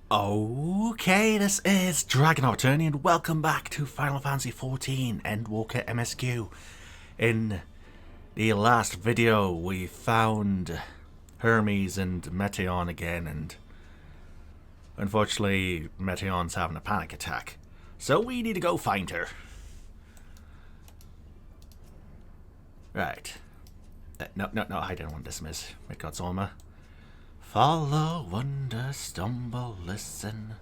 Okay, this is DragonofEternity and welcome back to Final Fantasy XIV Endwalker MSQ. In the last video we found Hermes and Meteion again, and unfortunately Meteion's having a panic attack. So we need to go find her. Right. No, I don't want to dismiss Rickard's armor. Follow, wonder, stumble, listen.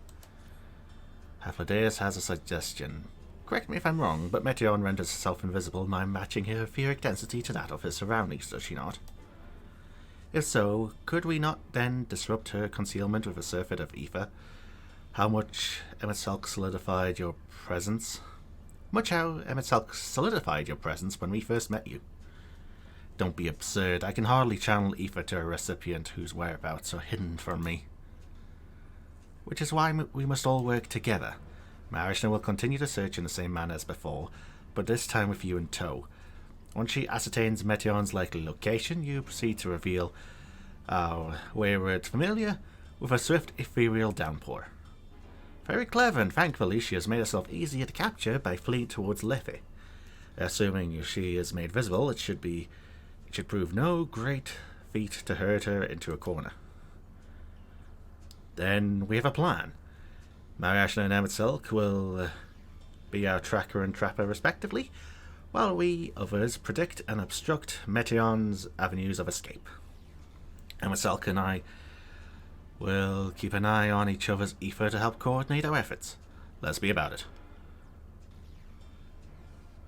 Hyperboreia has a suggestion. Correct me if I'm wrong, but Meteion renders herself invisible by matching her etheric density to that of her surroundings, does she not? If so, could we not then disrupt her concealment with a surfeit of ether? How much Emetzelk solidified your presence? Much how Emetzelk solidified your presence when we first met you. Don't be absurd. I can hardly channel ether to a recipient whose whereabouts are hidden from me. Which is why we must all work together. Marishna will continue to search in the same manner as before, but this time with you in tow. Once she ascertains Meteion's likely location, you proceed to reveal our wayward familiar with a swift ethereal downpour. Very clever, and thankfully she has made herself easier to capture by fleeing towards Lethe. Assuming she is made visible, it should prove no great feat to herd her into a corner. Then we have a plan. Marishna and Emetzelk will be our tracker and trapper respectively, while we others predict and obstruct Meteion's avenues of escape. Emetzelk and I will keep an eye on each other's ether to help coordinate our efforts. Let's be about it.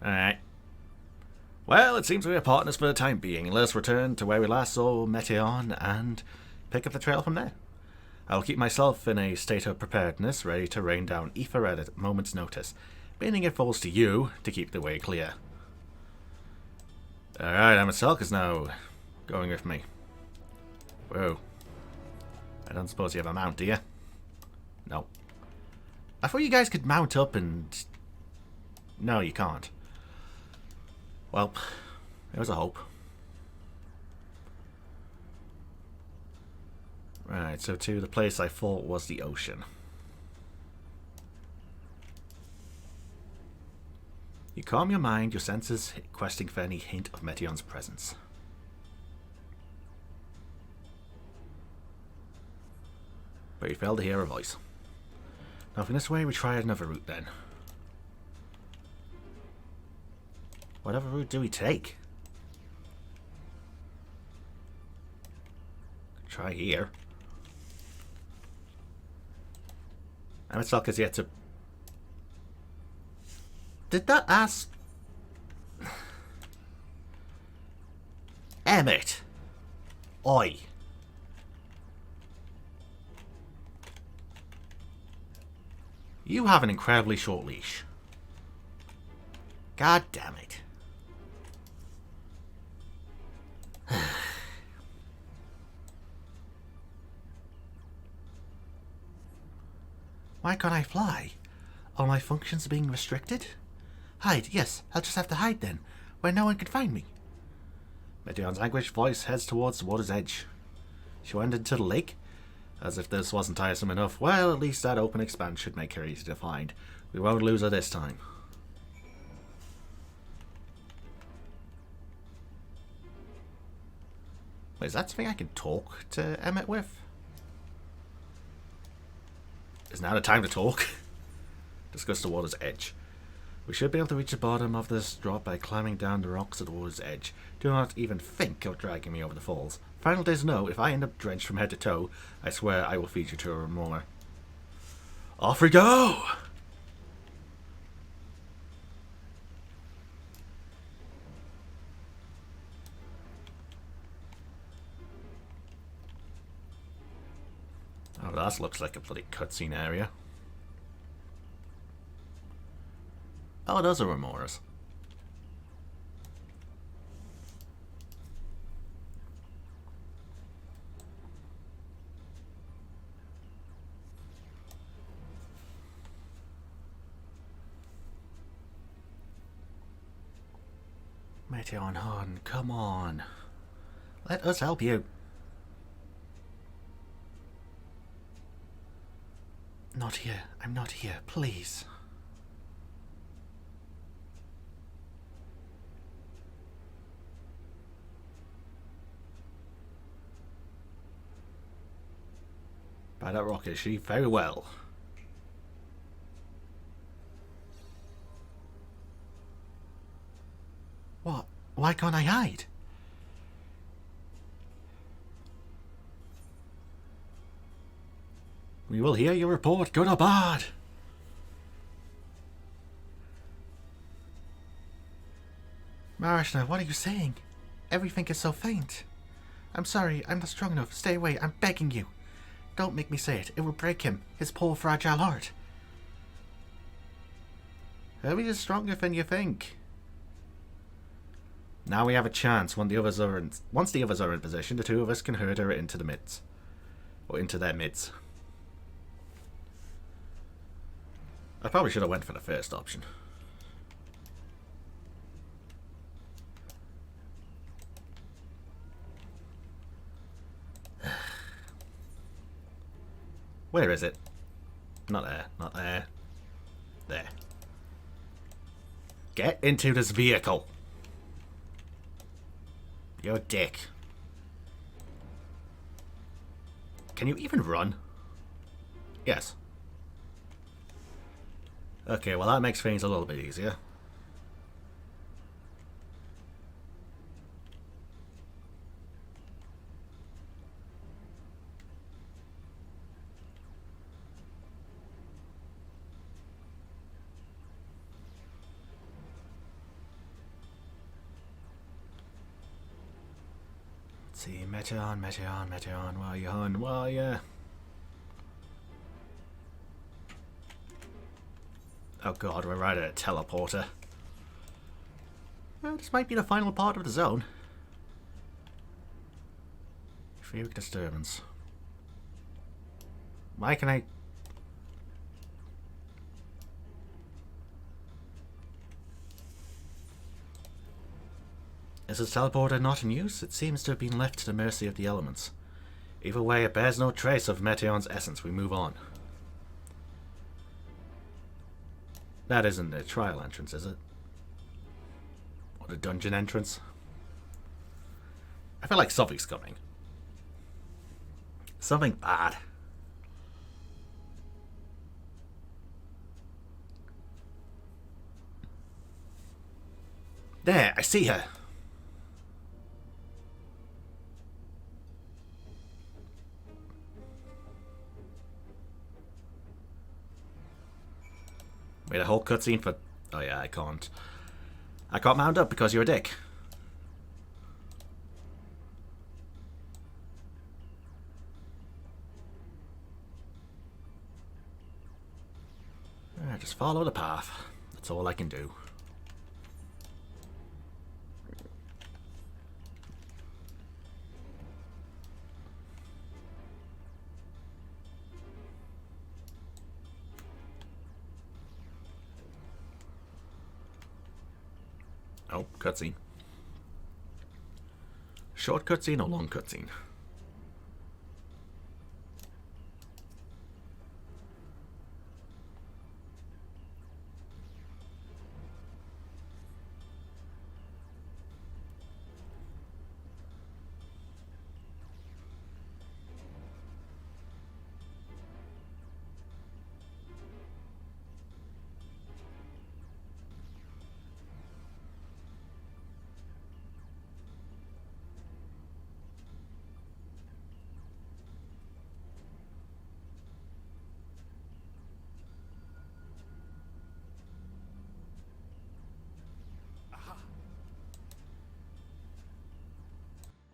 Alright. Well, it seems we are partners for the time being. Let's return to where we last saw Meteion and pick up the trail from there. I will keep myself in a state of preparedness, ready to rain down ether at a moment's notice, meaning it falls to you to keep the way clear. Alright, Emetzelk is now going with me. Whoa. I don't suppose you have a mount, do you? No. I thought you guys could mount up and... No, you can't. Well, there was a hope. Right, so to the place I thought was the ocean. You calm your mind, your senses questing for any hint of Meteion's presence. But you fail to hear a voice. Now from this way we try another route then. Whatever route do we take? Try here. Emetzelk has yet to... Did that ass... Emmet! Oi! You have an incredibly short leash. God damn it. Why can't I fly? Are my functions being restricted? Hide, yes, I'll just have to hide then, where no one can find me. Meteion's anguished voice heads towards the water's edge. She went into the lake? As if this wasn't tiresome enough. Well, at least that open expanse should make her easy to find. We won't lose her this time. Wait, is that something I can talk to Emmet with? Is now the time to talk? Discuss the water's edge. We should be able to reach the bottom of this drop by climbing down the rocks at the water's edge. Do not even think of dragging me over the falls. Final days know, if I end up drenched from head to toe, I swear I will feed you to a remora. Off we go! Oh, that looks like a bloody cutscene area. Oh, those are remoras. Meteion, come on. Let us help you. Not here. I'm not here. Please. By that rock, is she? Very well. What? Why can't I hide? We will hear your report, good or bad. Marishna, what are you saying? Everything is so faint. I'm sorry, I'm not strong enough. Stay away, I'm begging you. Don't make me say it. It will break him. His poor, fragile heart. Heavy is stronger than you think. Now we have a chance. Once the others are in position, the two of us can herd her into the midst. Or into their midst. I probably should have went for the first option. Where is it? Not there. Not there. There. Get into this vehicle. You're a dick. Can you even run? Yes. Okay, well that makes things a little bit easier. Let's see, Meteon, where are you, hon? Where are you? Oh god, we're right at a teleporter. Well, this might be the final part of the zone. Etheric disturbance. Why can I... Is this teleporter not in use? It seems to have been left to the mercy of the elements. Either way, it bears no trace of Meteon's essence. We move on. That isn't the trial entrance, is it? Or the dungeon entrance? I feel like something's coming. Something bad. There, I see her. Made a whole cutscene for... Oh yeah, I can't. I can't mount up because you're a dick. Just follow the path. That's all I can do. Oh, cutscene. Short cutscene or long cutscene?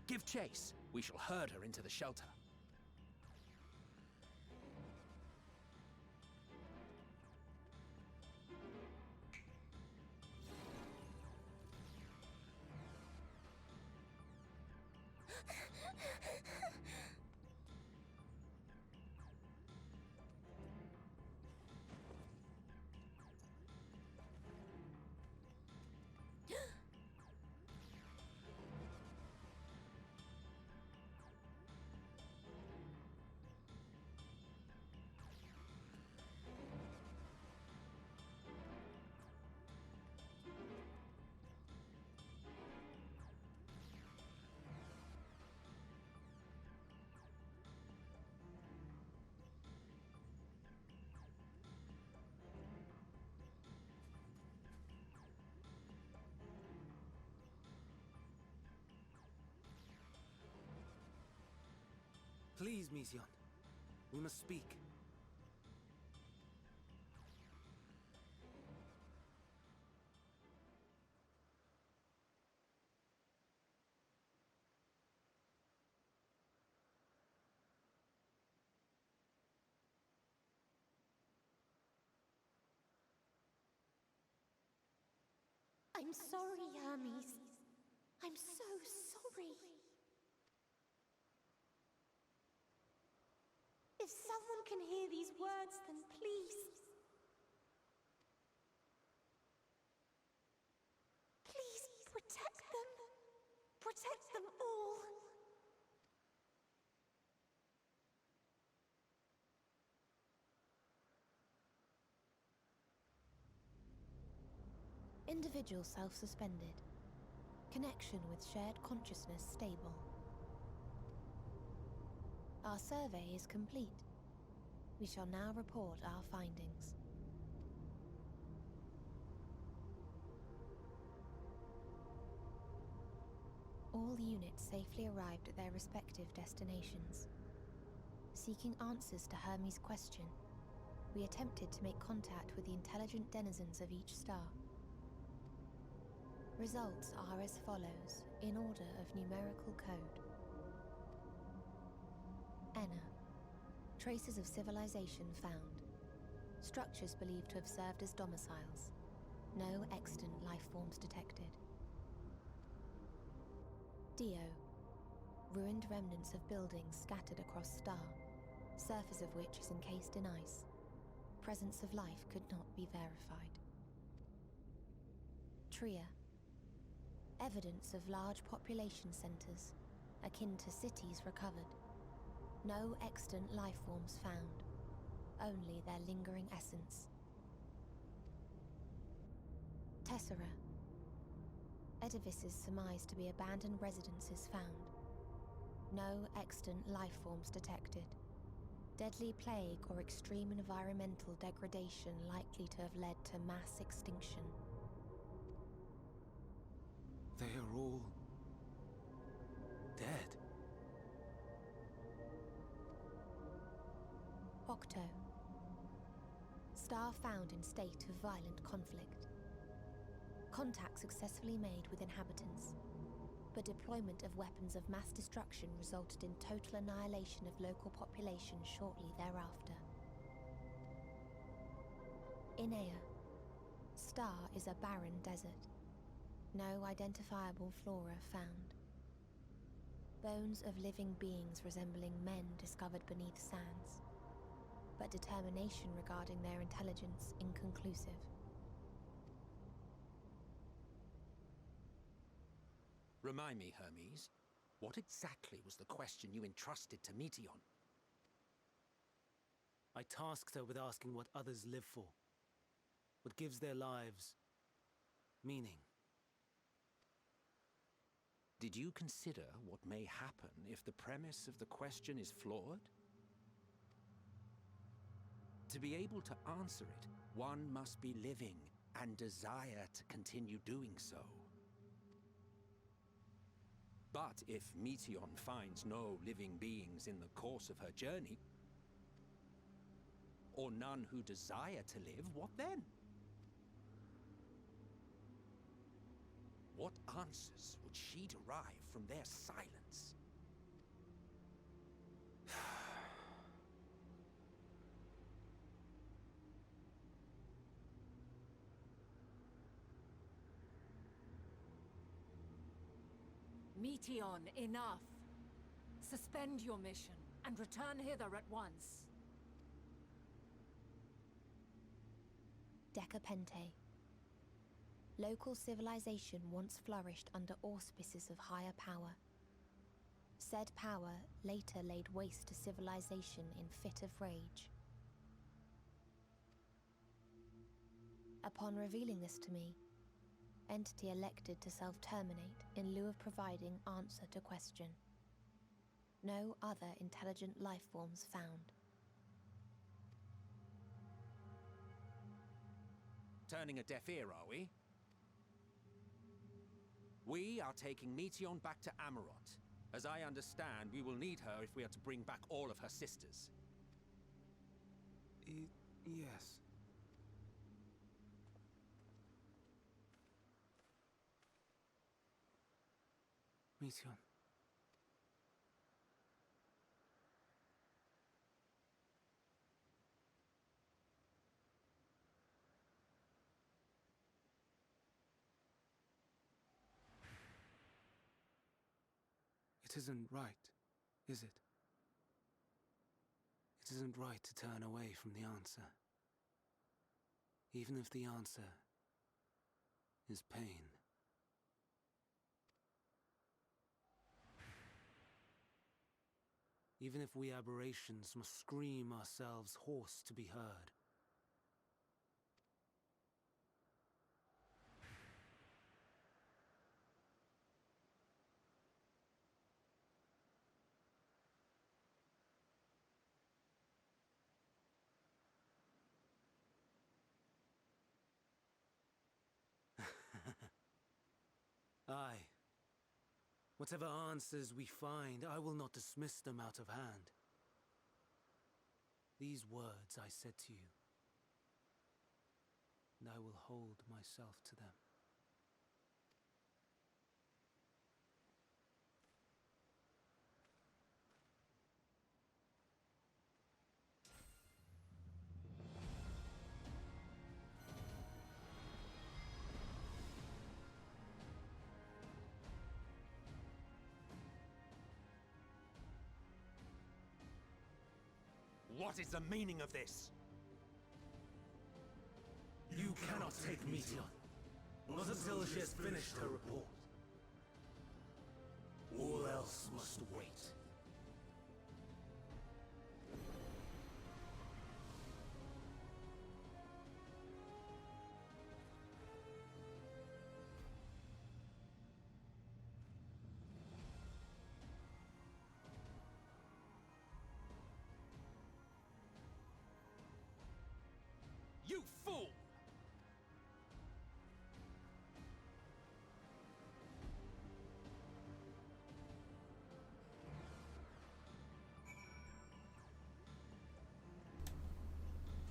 Give chase. We shall herd her into the shelter. Please, Mission. We must speak. I'm sorry, Hermes. I'm so sorry. If someone can hear these words, then please... Please protect them. Protect them all. Individual self-suspended. Connection with shared consciousness stable. Our survey is complete. We shall now report our findings. All units safely arrived at their respective destinations. Seeking answers to Hermes' question, we attempted to make contact with the intelligent denizens of each star. Results are as follows, in order of numerical code. Enna. Traces of civilization found. Structures believed to have served as domiciles. No extant life forms detected. Dio. Ruined remnants of buildings scattered across star, surface of which is encased in ice. Presence of life could not be verified. Tria. Evidence of large population centers, akin to cities recovered. No extant life forms found, only their lingering essence. Tessera. Edifices surmised to be abandoned residences found. No extant life forms detected. Deadly plague or extreme environmental degradation likely to have led to mass extinction. They are all... dead. Octo. Star found in state of violent conflict. Contact successfully made with inhabitants, but deployment of weapons of mass destruction resulted in total annihilation of local population shortly thereafter. Inea. Star is a barren desert. No identifiable flora found. Bones of living beings resembling men discovered beneath sands, but determination regarding their intelligence inconclusive. Remind me, Hermes, what exactly was the question you entrusted to Meteion? I tasked her with asking what others live for. What gives their lives meaning. Did you consider what may happen if the premise of the question is flawed? To be able to answer it, one must be living and desire to continue doing so. But if Meteion finds no living beings in the course of her journey, or none who desire to live, what then? What answers would she derive from their silence? Meteion, enough! Suspend your mission and return hither at once. Decapente. Local civilization once flourished under auspices of higher power. Said power later laid waste to civilization in fit of rage. Upon revealing this to me, entity elected to self-terminate in lieu of providing answer to question. No other intelligent life forms found. Turning a deaf ear, are we? We are taking Meteion back to Amarot. As I understand, we will need her if we are to bring back all of her sisters. Yes. Meteon. It isn't right, is it? It isn't right to turn away from the answer. Even if the answer is pain. Even if we aberrations must scream ourselves hoarse to be heard. Aye. Whatever answers we find, I will not dismiss them out of hand. These words I said to you, and I will hold myself to them. What is the meaning of this? You cannot take Meteon, not until she has finished her report. All else must wait. You fool!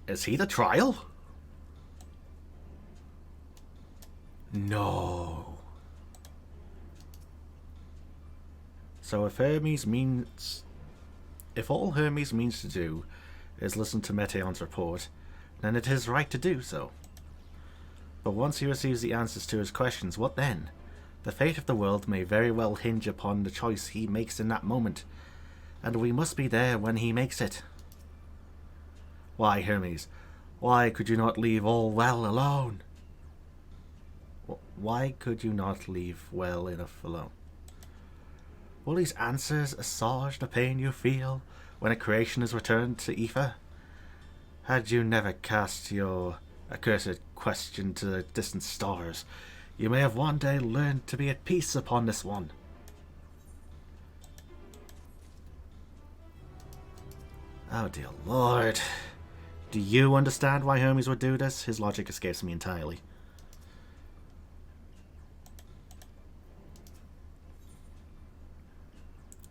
Is he the trial? No. So if all Hermes means to do is listen to Meteon's report, then it is right to do so. But once he receives the answers to his questions, what then? The fate of the world may very well hinge upon the choice he makes in that moment, and we must be there when he makes it. Why, Hermes, why could you not leave all well alone? Why could you not leave well enough alone? Will these answers assuage the pain you feel when a creation is returned to Aether? Had you never cast your accursed question to the distant stars, you may have one day learned to be at peace upon this one. Oh dear Lord. Do you understand why Hermes would do this? His logic escapes me entirely.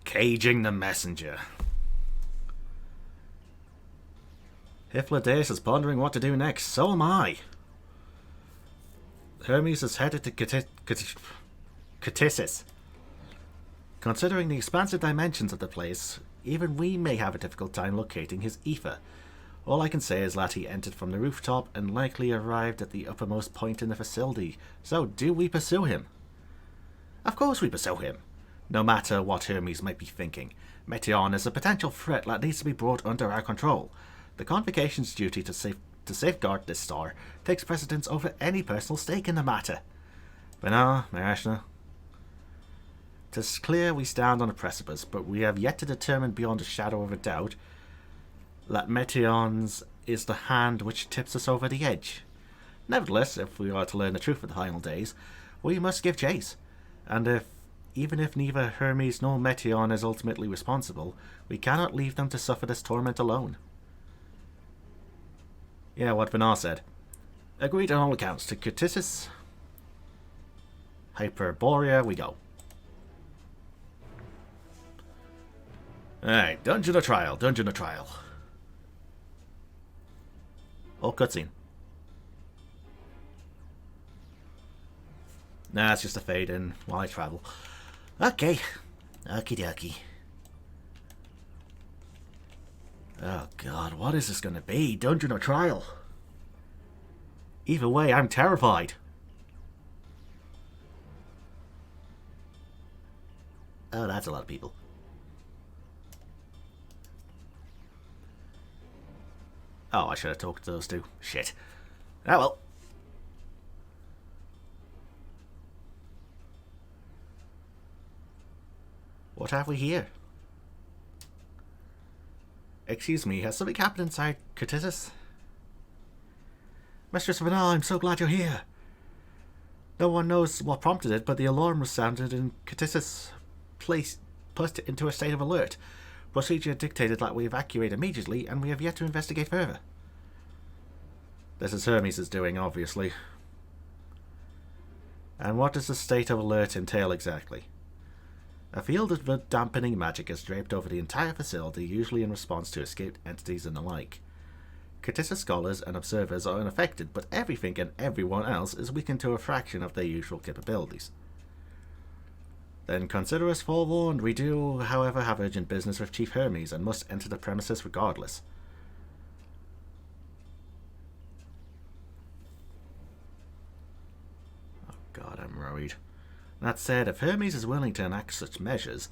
Caging the messenger. Hypnodeus is pondering what to do next. So am I. Hermes is headed to Ktisis. Considering the expansive dimensions of the place, even we may have a difficult time locating his Aether. All I can say is that he entered from the rooftop and likely arrived at the uppermost point in the facility. So, do we pursue him? Of course we pursue him. No matter what Hermes might be thinking, Meteon is a potential threat that needs to be brought under our control. The Convocation's duty to safeguard this star takes precedence over any personal stake in the matter. But no, Marashna. 'Tis clear we stand on a precipice, but we have yet to determine beyond a shadow of a doubt that Meteon's is the hand which tips us over the edge. Nevertheless, if we are to learn the truth of the final days, we must give chase. And even if neither Hermes nor Meteon is ultimately responsible, we cannot leave them to suffer this torment alone. Yeah, what Vinar said. Agreed on all accounts. To Ktisis Hyperboreia we go. Alright, dungeon or trial, dungeon or trial. Oh, cutscene. Nah, it's just a fade in while I travel. Okay. Okie dokie. Oh god, what is this gonna be? Dungeon or trial? Either way, I'm terrified. Oh, that's a lot of people. Oh, I should have talked to those two. Shit. Ah well. What have we here? Excuse me, has something happened inside Ktisis? Mistress Vanal, I'm so glad you're here. No one knows what prompted it, but the alarm was sounded and Ktisis put it into a state of alert. Procedure dictated that we evacuate immediately, and we have yet to investigate further. This is Hermes' doing, obviously. And what does the state of alert entail exactly? A field of dampening magic is draped over the entire facility, usually in response to escaped entities and the like. Ktisis scholars and observers are unaffected, but everything and everyone else is weakened to a fraction of their usual capabilities. Then consider us forewarned. We do, however, have urgent business with Chief Hermes and must enter the premises regardless. Oh god, I'm worried. That said, if Hermes is willing to enact such measures,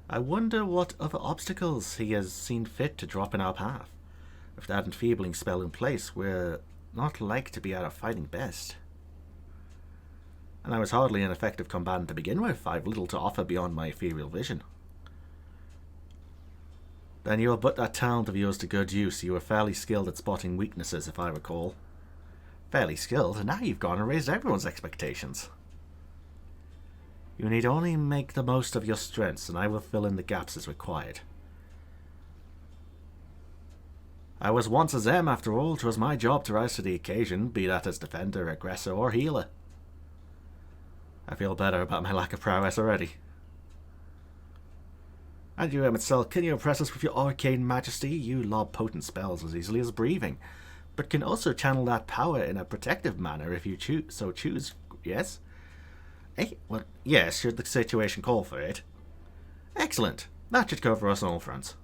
I wonder what other obstacles he has seen fit to drop in our path. With that enfeebling spell in place, we're not like to be at our fighting best. And I was hardly an effective combatant to begin with. I've little to offer beyond my ethereal vision. Then you will put that talent of yours to good use. You were fairly skilled at spotting weaknesses, if I recall. Fairly skilled, and now you've gone and raised everyone's expectations. You need only make the most of your strengths, and I will fill in the gaps as required. I was once a Zem, after all. 'Twas my job to rise to the occasion, be that as defender, aggressor, or healer. I feel better about my lack of prowess already. And you, Emetzel, can you impress us with your arcane majesty? You lob potent spells as easily as breathing, but can also channel that power in a protective manner if you choose, yes? Eh? Well, yes, should the situation call for it. Excellent. That should cover us on all fronts.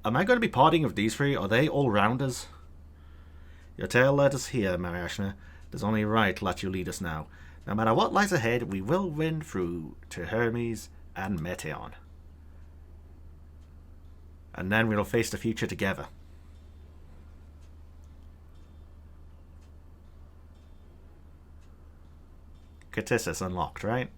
Am I going to be partying with these three? Are they all-rounders? Your tale led us here, Mariashna. It is only right to let you lead us now. No matter what lies ahead, we will win through to Hermes and Meteion. And then we will face the future together. Ktisis unlocked, right?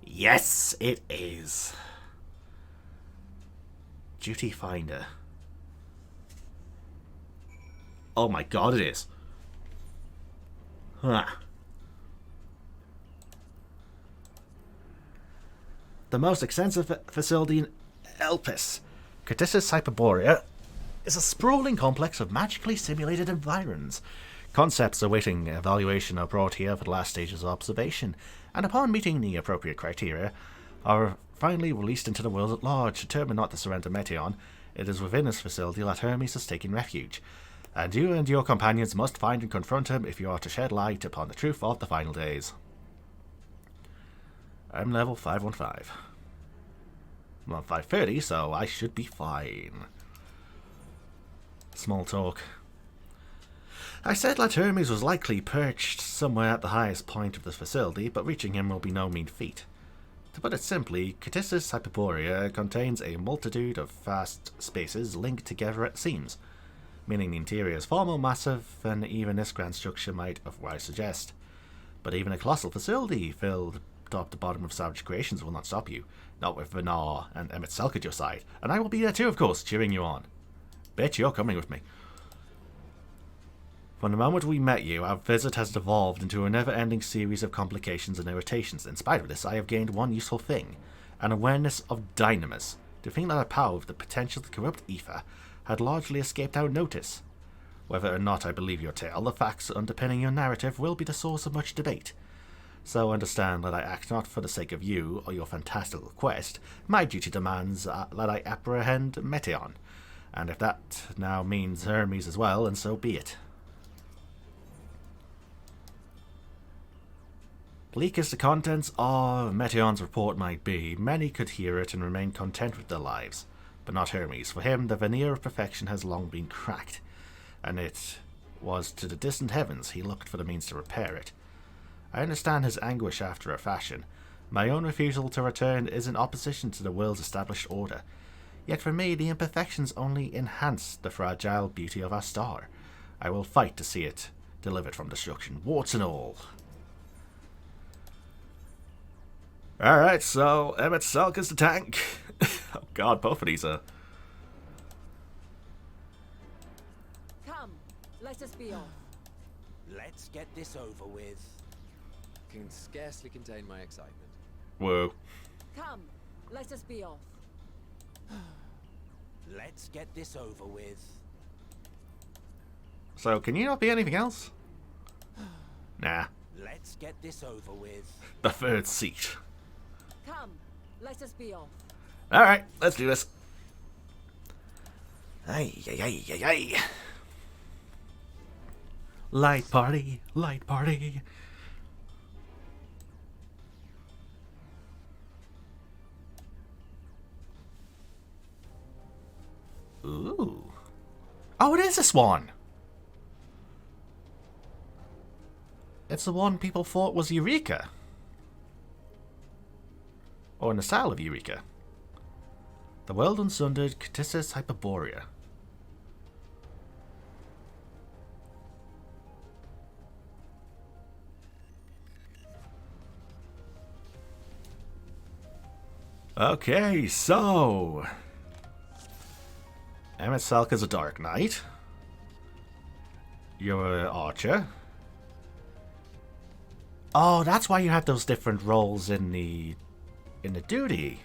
Yes, it is. Duty Finder. Oh my god, it is. Huh. The most extensive facility in Elpis, Ktisis Hyperboreia, is a sprawling complex of magically simulated environs. Concepts awaiting evaluation are brought here for the last stages of observation, and upon meeting the appropriate criteria, are finally released into the world at large. Determined not to surrender Meteion, it is within this facility that Hermes has taken refuge, and you and your companions must find and confront him if you are to shed light upon the truth of the final days. I'm level 515. I'm on 530, so I should be fine. Small talk. I said that Hermes was likely perched somewhere at the highest point of the facility, but reaching him will be no mean feat. To put it simply, Ktisis Hyperboreia contains a multitude of vast spaces linked together at the seams, meaning the interior is far more massive than even this grand structure might otherwise suggest. But even a colossal facility filled top to bottom with savage creations will not stop you, not with Vinar and Emetzel at your side, and I will be there too, of course, cheering you on. Bet you're coming with me. From the moment we met you, our visit has devolved into a never-ending series of complications and irritations. In spite of this, I have gained one useful thing, an awareness of dynamis. To think that our power with the potential to corrupt ether had largely escaped our notice. Whether or not I believe your tale, the facts underpinning your narrative will be the source of much debate. So understand that I act not for the sake of you or your fantastical quest. My duty demands that I apprehend Meteion, and if that now means Hermes as well, then so be it. Bleak as the contents of Meteion's report might be, many could hear it and remain content with their lives. But not Hermes. For him, the veneer of perfection has long been cracked, and it was to the distant heavens he looked for the means to repair it. I understand his anguish after a fashion. My own refusal to return is in opposition to the world's established order. Yet for me, the imperfections only enhance the fragile beauty of our star. I will fight to see it delivered from destruction, warts and all. Alright, so Emmett Selk is the tank. Oh god, both of these are... Come, let us be off. Let's get this over with. Can scarcely contain my excitement. Whoa. Come, let us be off. Let's get this over with. So, can you not be anything else? Nah. Let's get this over with. The third seat. Come, let us be off. Alright, let's do this. Ay, ay, ay, ay, ay. Light party, light party. Ooh. Oh, it is this one. It's the one people thought was Eureka. Or in the style of Eureka. The world unsundered Ktisis Hyperboreia. Okay, so... Emmett Selk is a Dark Knight. You're an Archer. Oh, that's why you had those different roles in the duty.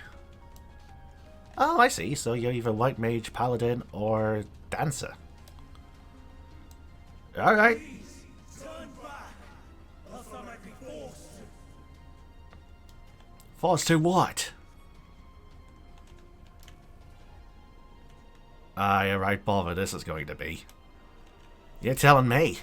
Oh, I see. So you're either White Mage, Paladin, or Dancer. Alright. Forced to what? You're right, bother this is going to be. You're telling me.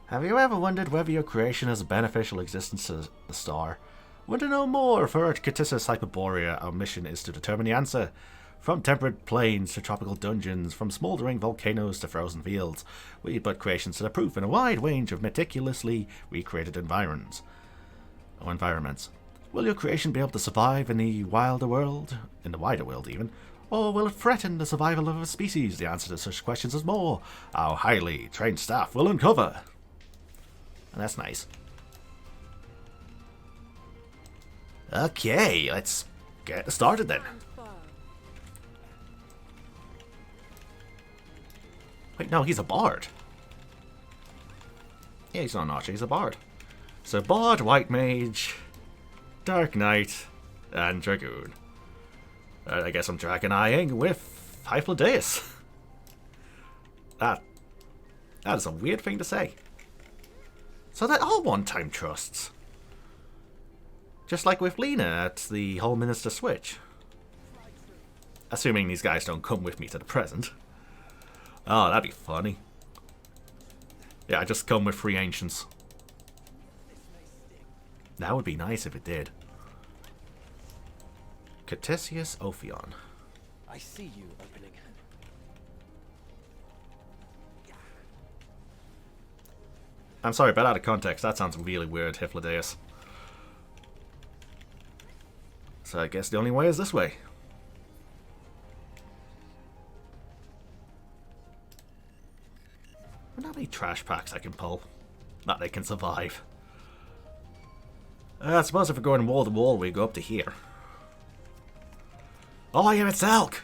Have you ever wondered whether your creation has a beneficial existence to the star? Want to know more? For at Ktisis Hyperboreia, our mission is to determine the answer. From temperate plains to tropical dungeons, from smouldering volcanoes to frozen fields, we put creations to the proof in a wide range of meticulously recreated environments. Will your creation be able to survive in the wider world, even, or will it threaten the survival of a species? The answer to such questions is more. Our highly trained staff will uncover. And that's nice. Okay, let's get started then. Wait, no, he's a bard. Yeah, he's not an archer, he's a bard. So bard, white mage, dark knight, and dragoon. I guess I'm dragon-eyeing with Hyplodeus. That is a weird thing to say. So they're all one-time trusts. Just like with Lena at the Whole Minister Switch. Assuming these guys don't come with me to the present. Oh, that'd be funny. Yeah, I just come with 3 ancients. That would be nice if it did. Ktisis Ophion. I see you opening. I'm sorry, but out of context, that sounds really weird, Hyplodeus. So I guess the only way is this way. I wonder how many trash packs I can pull. That they can survive. I suppose if we're going wall to wall, we go up to here. Oh, I am at Selk!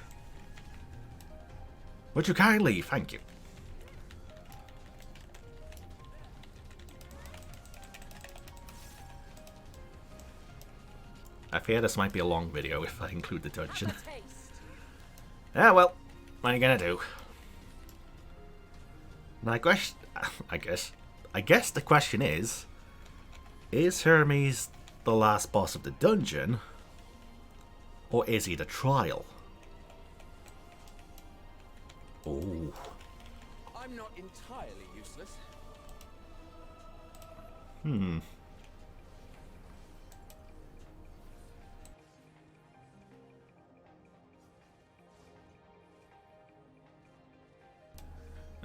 Would you kindly? Thank you. I fear this might be a long video if I include the dungeon. Ah, well, what are you gonna do? And I guess the question is Hermes the last boss of the dungeon, or is he the trial? Oh. I'm not entirely useless.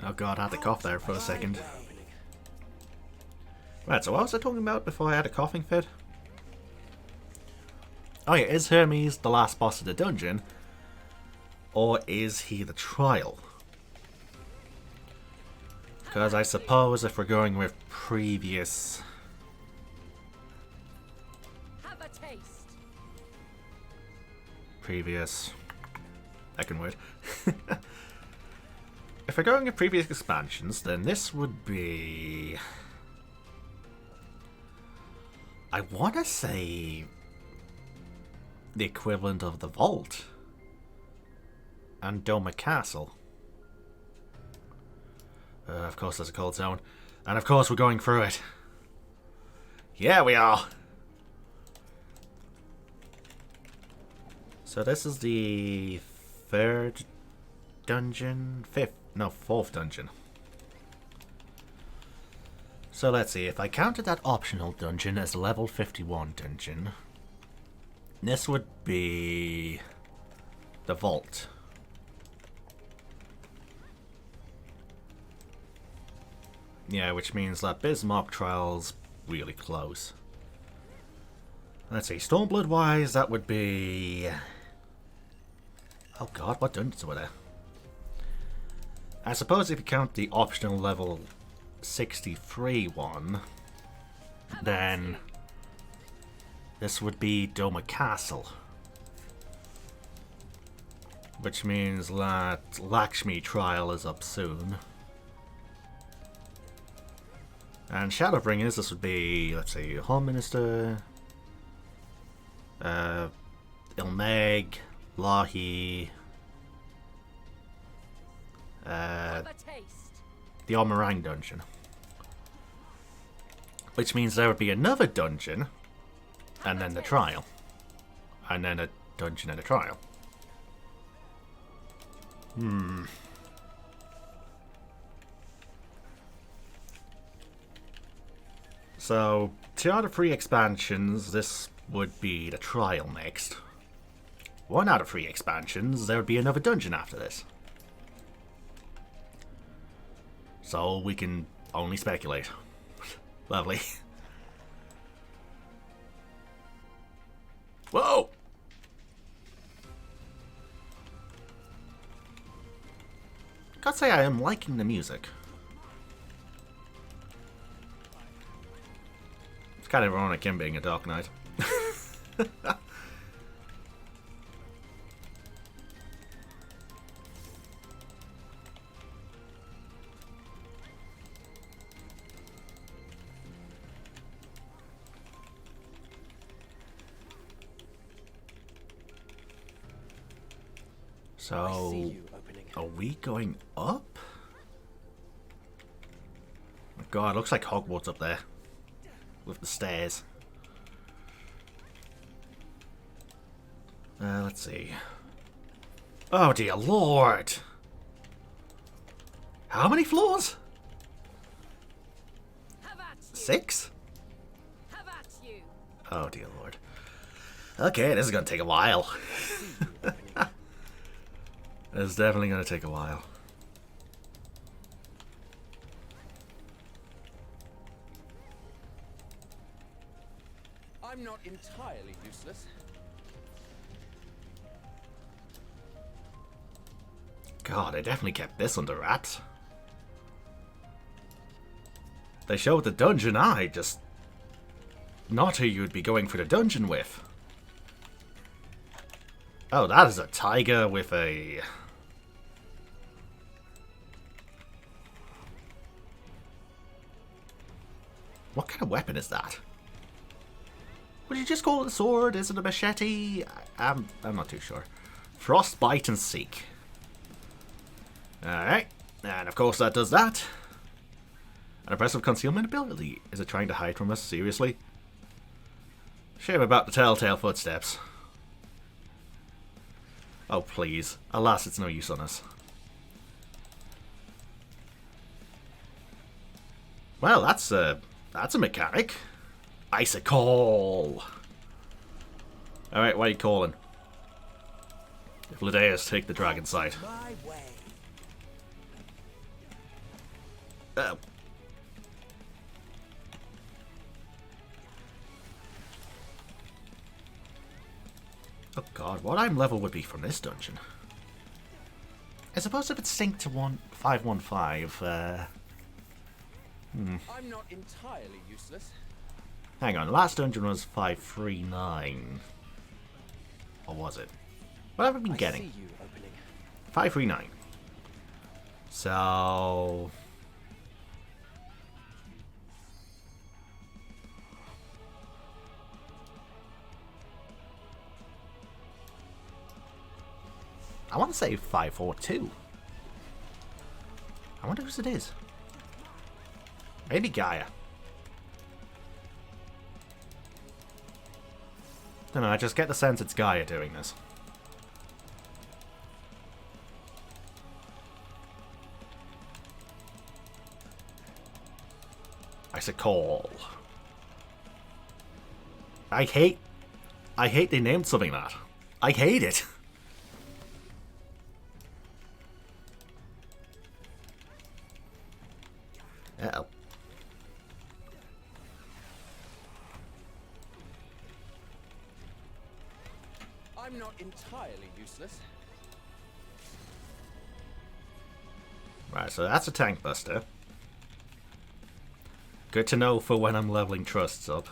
Oh god, I had to cough there for a second. Right, so what was I talking about before I had a coughing fit? Oh yeah, is Hermes the last boss of the dungeon? Or is he the trial? Because I suppose if we're going with previous... Have a taste. Second word. If we're going with previous expansions, then this would be... I want to say... the equivalent of the Vault. And Doma Castle. Of course there's a cold zone. And of course we're going through it. Yeah, we are! So this is the third dungeon? Fourth dungeon. So let's see, if I counted that optional dungeon as a level 51 dungeon, this would be the Vault. Yeah, which means that Bismarck Trial's really close. Let's see, Stormblood wise, that would be... Oh god, what dungeons were there? I suppose if you count the optional level 63 one, then this would be Doma Castle. Which means that Lakshmi Trial is up soon. And Shadowbringers, this would be, let's see, Home Minister, Ilmeg, Lahi, the Omarang dungeon. Which means there would be another dungeon, and then the trial. And then a dungeon and a trial. So, 2 out of 3 expansions, this would be the trial next. 1 out of 3 expansions, there would be another dungeon after this. So, we can only speculate. Lovely. Whoa! Gotta say, I am liking the music. It's kind of ironic him being a Dark Knight. So, are we going up? Oh god, looks like Hogwarts up there. With the stairs. Let's see. Oh dear lord! How many floors? 6? Oh dear lord. Okay, this is gonna take a while. It's definitely gonna take a while. I'm not entirely useless. God, they definitely kept this under wraps. They showed the dungeon just not who you'd be going for the dungeon with. Oh, that is a tiger with a... What kind of weapon is that? Would you just call it a sword? Is it a machete? I'm not too sure. Frostbite and Seek. Alright. And of course that does that. An impressive concealment ability. Is it trying to hide from us? Seriously? Shame about the telltale footsteps. Oh, please. Alas, it's no use on us. Well, that's a mechanic. Icicle! Alright, why are you calling? If Ladeus take the dragon side. My way. Oh. Oh god, what I'm level would be from this dungeon. I suppose if it's synced to 515, I'm not entirely useless. hang on, last dungeon was 539. Or was it? What have I been getting? I see you opening. 539. So... I want to say 542. I wonder whose it is. Maybe Gaia. Don't know, I just get the sense it's Gaia doing this. Icicle. I hate they named something that. I hate it. Uh-oh. I'm not entirely useless. Right, so that's a tank buster. Good to know for when I'm leveling trusts up.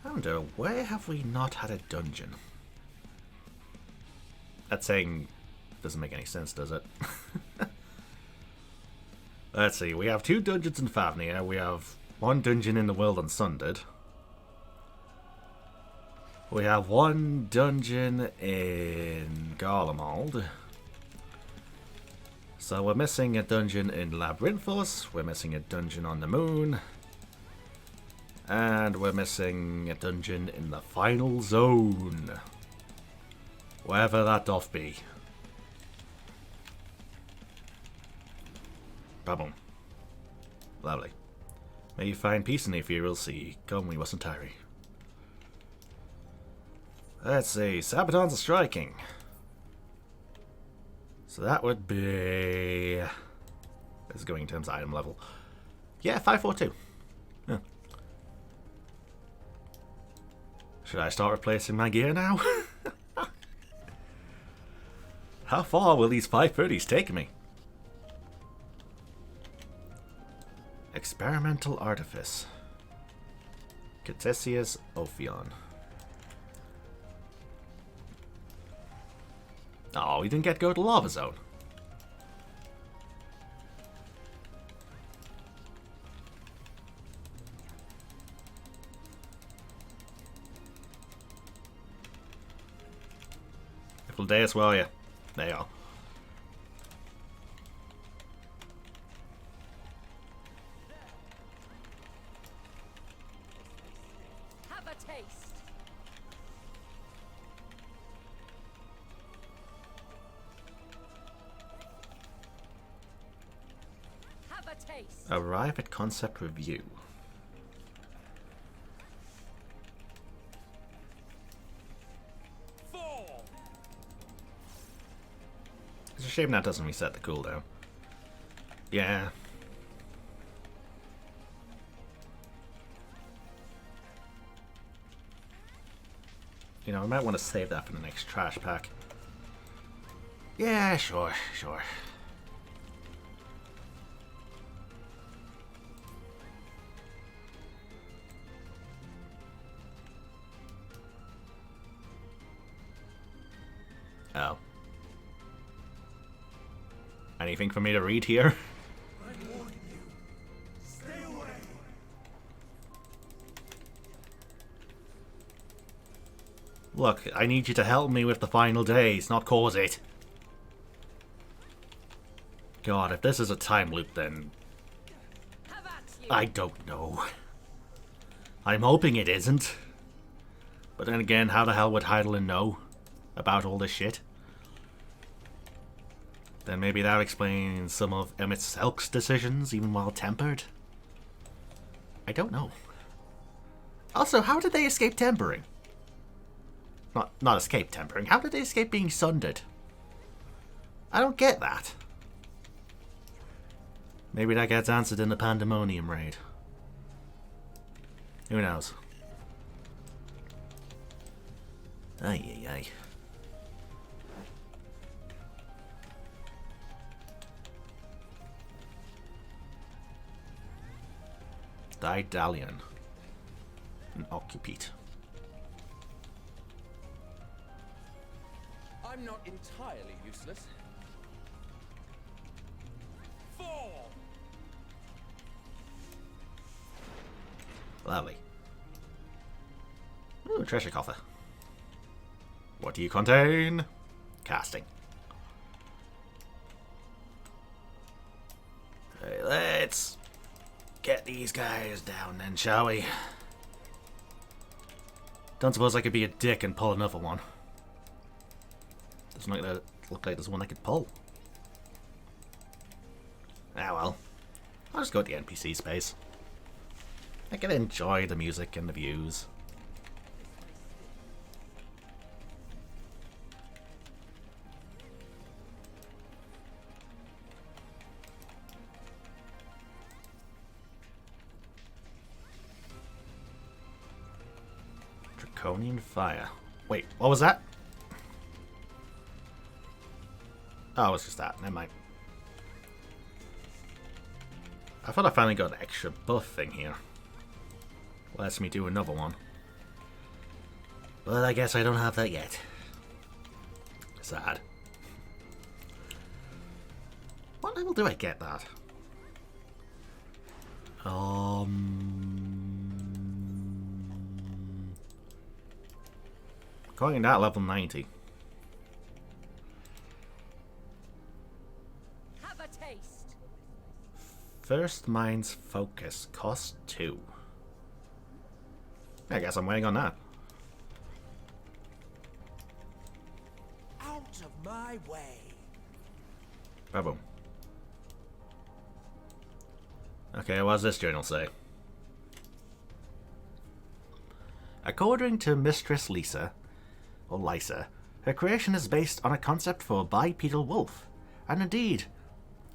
I wonder, where have we not had a dungeon? That saying doesn't make any sense, does it? Let's see, we have 2 dungeons in Favnia, we have 1 dungeon in the World Unsundered. We have 1 dungeon in Garlemald. So we're missing a dungeon in Labyrinthos, we're missing a dungeon on the Moon. And we're missing a dungeon in the Final Zone. Wherever that doth be. Ba-boom. Lovely. May you find peace in the ethereal sea. Come, we mustn't tarry. Let's see. Sabatons are striking. So that would be... This is going in terms of item level. Yeah, 542. Yeah. Should I start replacing my gear now? How far will these 530s take me? Experimental Artifice. Ktisis Ophion. Oh, we didn't get to go to Lava Zone. Little days, will ya? There you are. Have a taste. Have a taste. Arrive at concept review. It's a shame that doesn't reset the cooldown. Yeah. You know, I might want to save that for the next trash pack. Yeah, sure, sure. Oh. Anything for me to read here? I warn you. Stay away. Look, I need you to help me with the final days, not cause it. God, if this is a time loop, then... I don't know. I'm hoping it isn't. But then again, how the hell would Hydaelyn know about all this shit? Then maybe that explains some of Emmett Selk's decisions, even while tempered? I don't know. Also, how did they escape tempering? Not escape tempering. How did they escape being sundered? I don't get that. Maybe that gets answered in the Pandemonium raid. Who knows? Ay, ay, ay. Daedalian. An occupite. I'm not entirely useless. Fall! Lovely. Ooh, treasure coffer. What do you contain? Casting. Hey, let's get these guys down then, shall we? Don't suppose I could be a dick and pull another one. Doesn't look like there's one I could pull. Ah well. I'll just go to the NPC space. I can enjoy the music and the views. Draconian fire. Wait, what was that? Oh, it was just that. Never mind. I thought I finally got an extra buff thing here. Lets me do another one. But I guess I don't have that yet. Sad. What level do I get that? Calling that level 90. Have a taste. First Mind's Focus, cost 2. I guess I'm waiting on that. Out of my way. Ba-boom. Okay, what does this journal say? According to Mistress Lisa, or Lysa, her creation is based on a concept for a bipedal wolf, and indeed,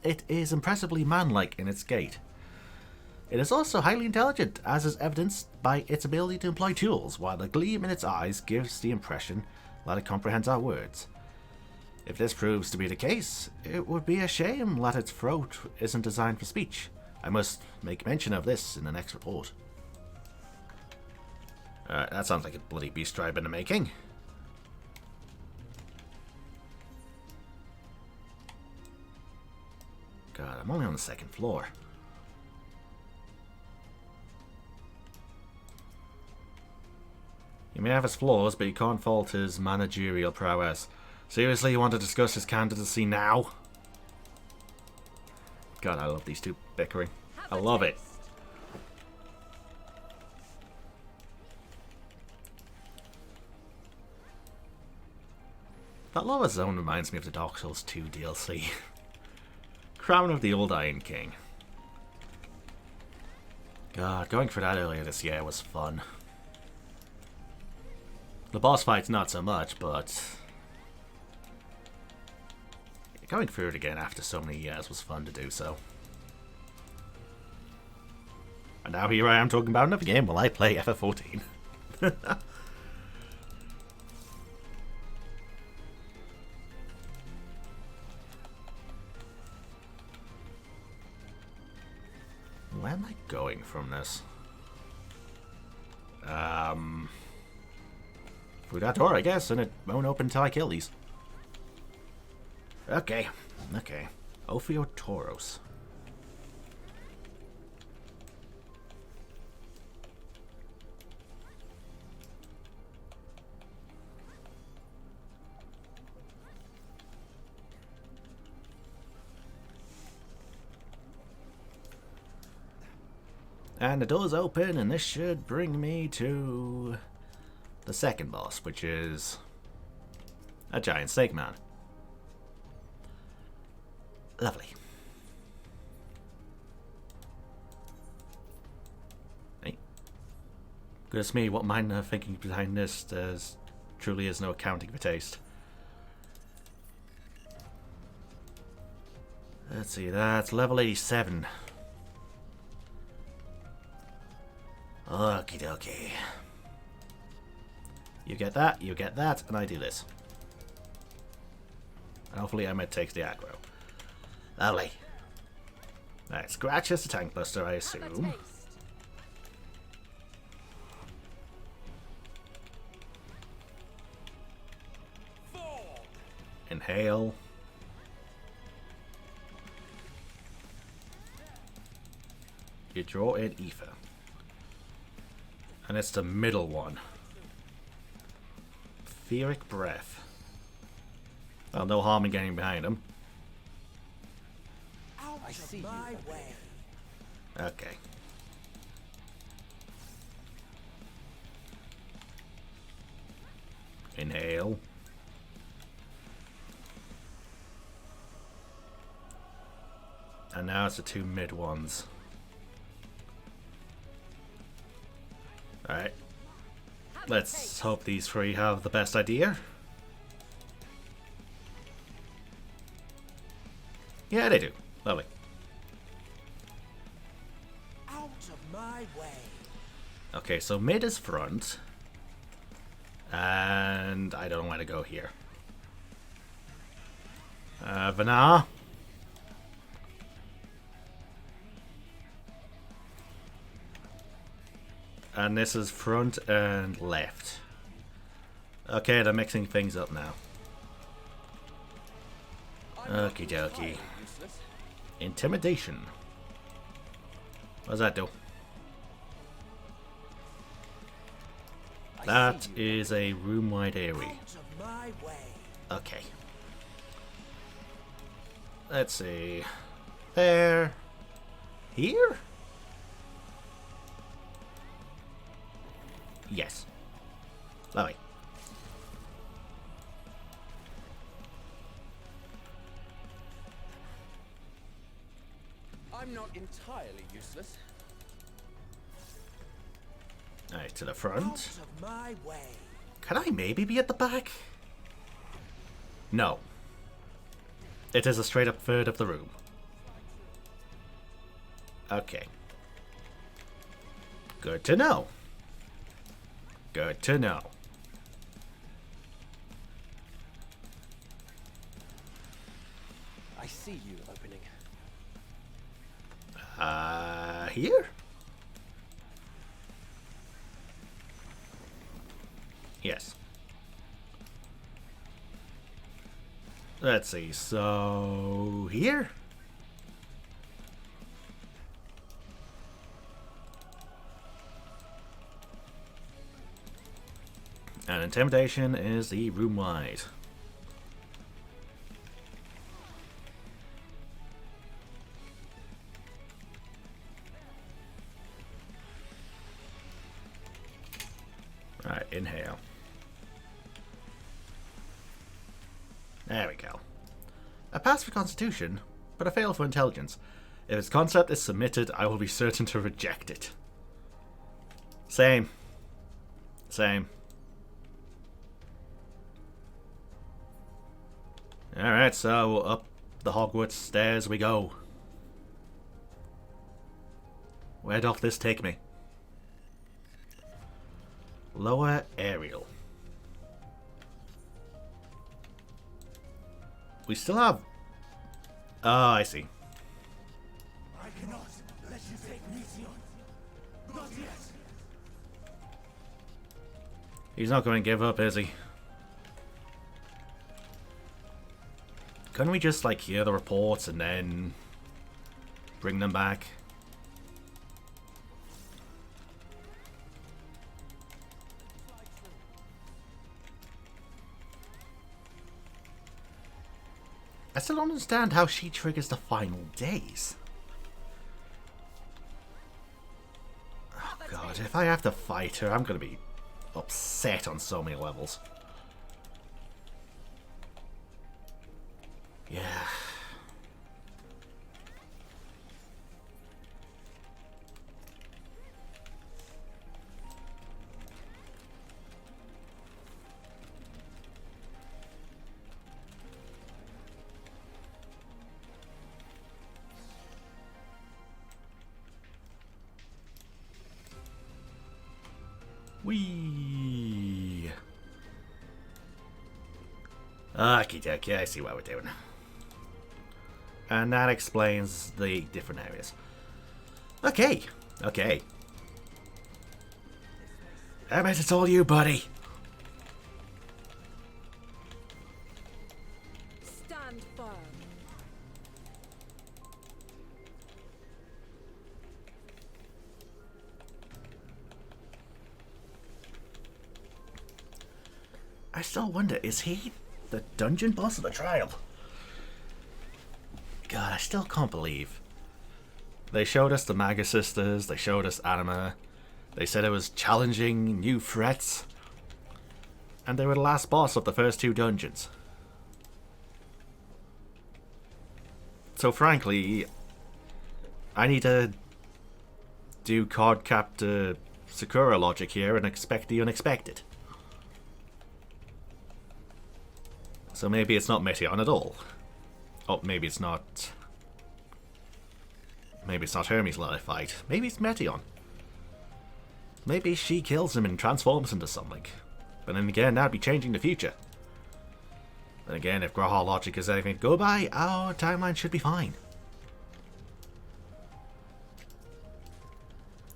it is impressively manlike in its gait. It is also highly intelligent, as is evidenced by its ability to employ tools, while the gleam in its eyes gives the impression that it comprehends our words. If this proves to be the case, it would be a shame that its throat isn't designed for speech. I must make mention of this in the next report. That sounds like a bloody beast tribe in the making. God, I'm only on the 2nd floor. He may have his flaws, but you can't fault his managerial prowess. Seriously, you want to discuss his candidacy now? God, I love these two bickering. I love it. That lava zone reminds me of the Dark Souls 2 DLC. Crown of the Old Iron King. God, going for that earlier this year was fun. The boss fights not so much, but going through it again after so many years was fun to do so. And now here I am talking about another game while I play FF14. Where am I going from this? Through that door, I guess, and it won't open until I kill these. Okay. Ophiotoros. And the door's open, and this should bring me to the second boss, which is a giant snake man. Lovely. Hey. Goodness me, what mind thinking behind this? There's truly is no accounting for taste. Let's see, that's level 87. Okie dokie. You get that, and I do this. And hopefully Emmet takes the aggro. Lovely. Alright, Scratch is the tank buster, I assume. Inhale. You draw in ether. And it's the middle one. Etheric breath. Well, no harm in getting behind him. I see my way. Okay. Inhale. And now it's the two mid ones. Alright. Let's hope these three have the best idea. Yeah, they do. Lovely. Out of my way. Okay, so mid is front. And I don't know where to go here. Vana. And this is front and left. Okay, they're mixing things up now. Okie dokie. Intimidation. What does that do? That is a room-wide area. Okay. Let's see. There. Here? Yes. Lovely. I'm not entirely useless. Alright, to the front. Out of my way. Can I maybe be at the back? No. It is a straight up third of the room. Okay. Good to know. Good to know. I see you opening. Here? Yes. Let's see, so here? And intimidation is the room wide. Alright, inhale. There we go. I passed for Constitution, but I failed for Intelligence. If its concept is submitted, I will be certain to reject it. Same. Same. Alright, so up the Hogwarts stairs we go. Where doth this take me? Lower aerial. We still have... Oh, I see. I cannot let you take Mission. Not yet. He's not going to give up, is he? Couldn't we just, like, hear the reports and then bring them back? I still don't understand how she triggers the final days. God, if I have to fight her, I'm gonna be upset on so many levels. Yeah. Whee! Okie dokie, I see what we're doing. And that explains the different areas. Okay, okay. Hermes, it's all you, buddy. Stand firm. I still wonder, is he the dungeon boss of the trial? God, I still can't believe. They showed us the Maga Sisters, they showed us Anima, they said it was challenging new threats, and they were the last boss of the first 2 dungeons. So frankly, I need to do card captor Sakura logic here and expect the unexpected. So maybe it's not Meteon at all. Oh, maybe it's not... Maybe it's not Hermes let I fight. Maybe it's Meteon. Maybe she kills him and transforms into something. But then again, that'd be changing the future. Then again, if Graha logic is anything to go by, our timeline should be fine.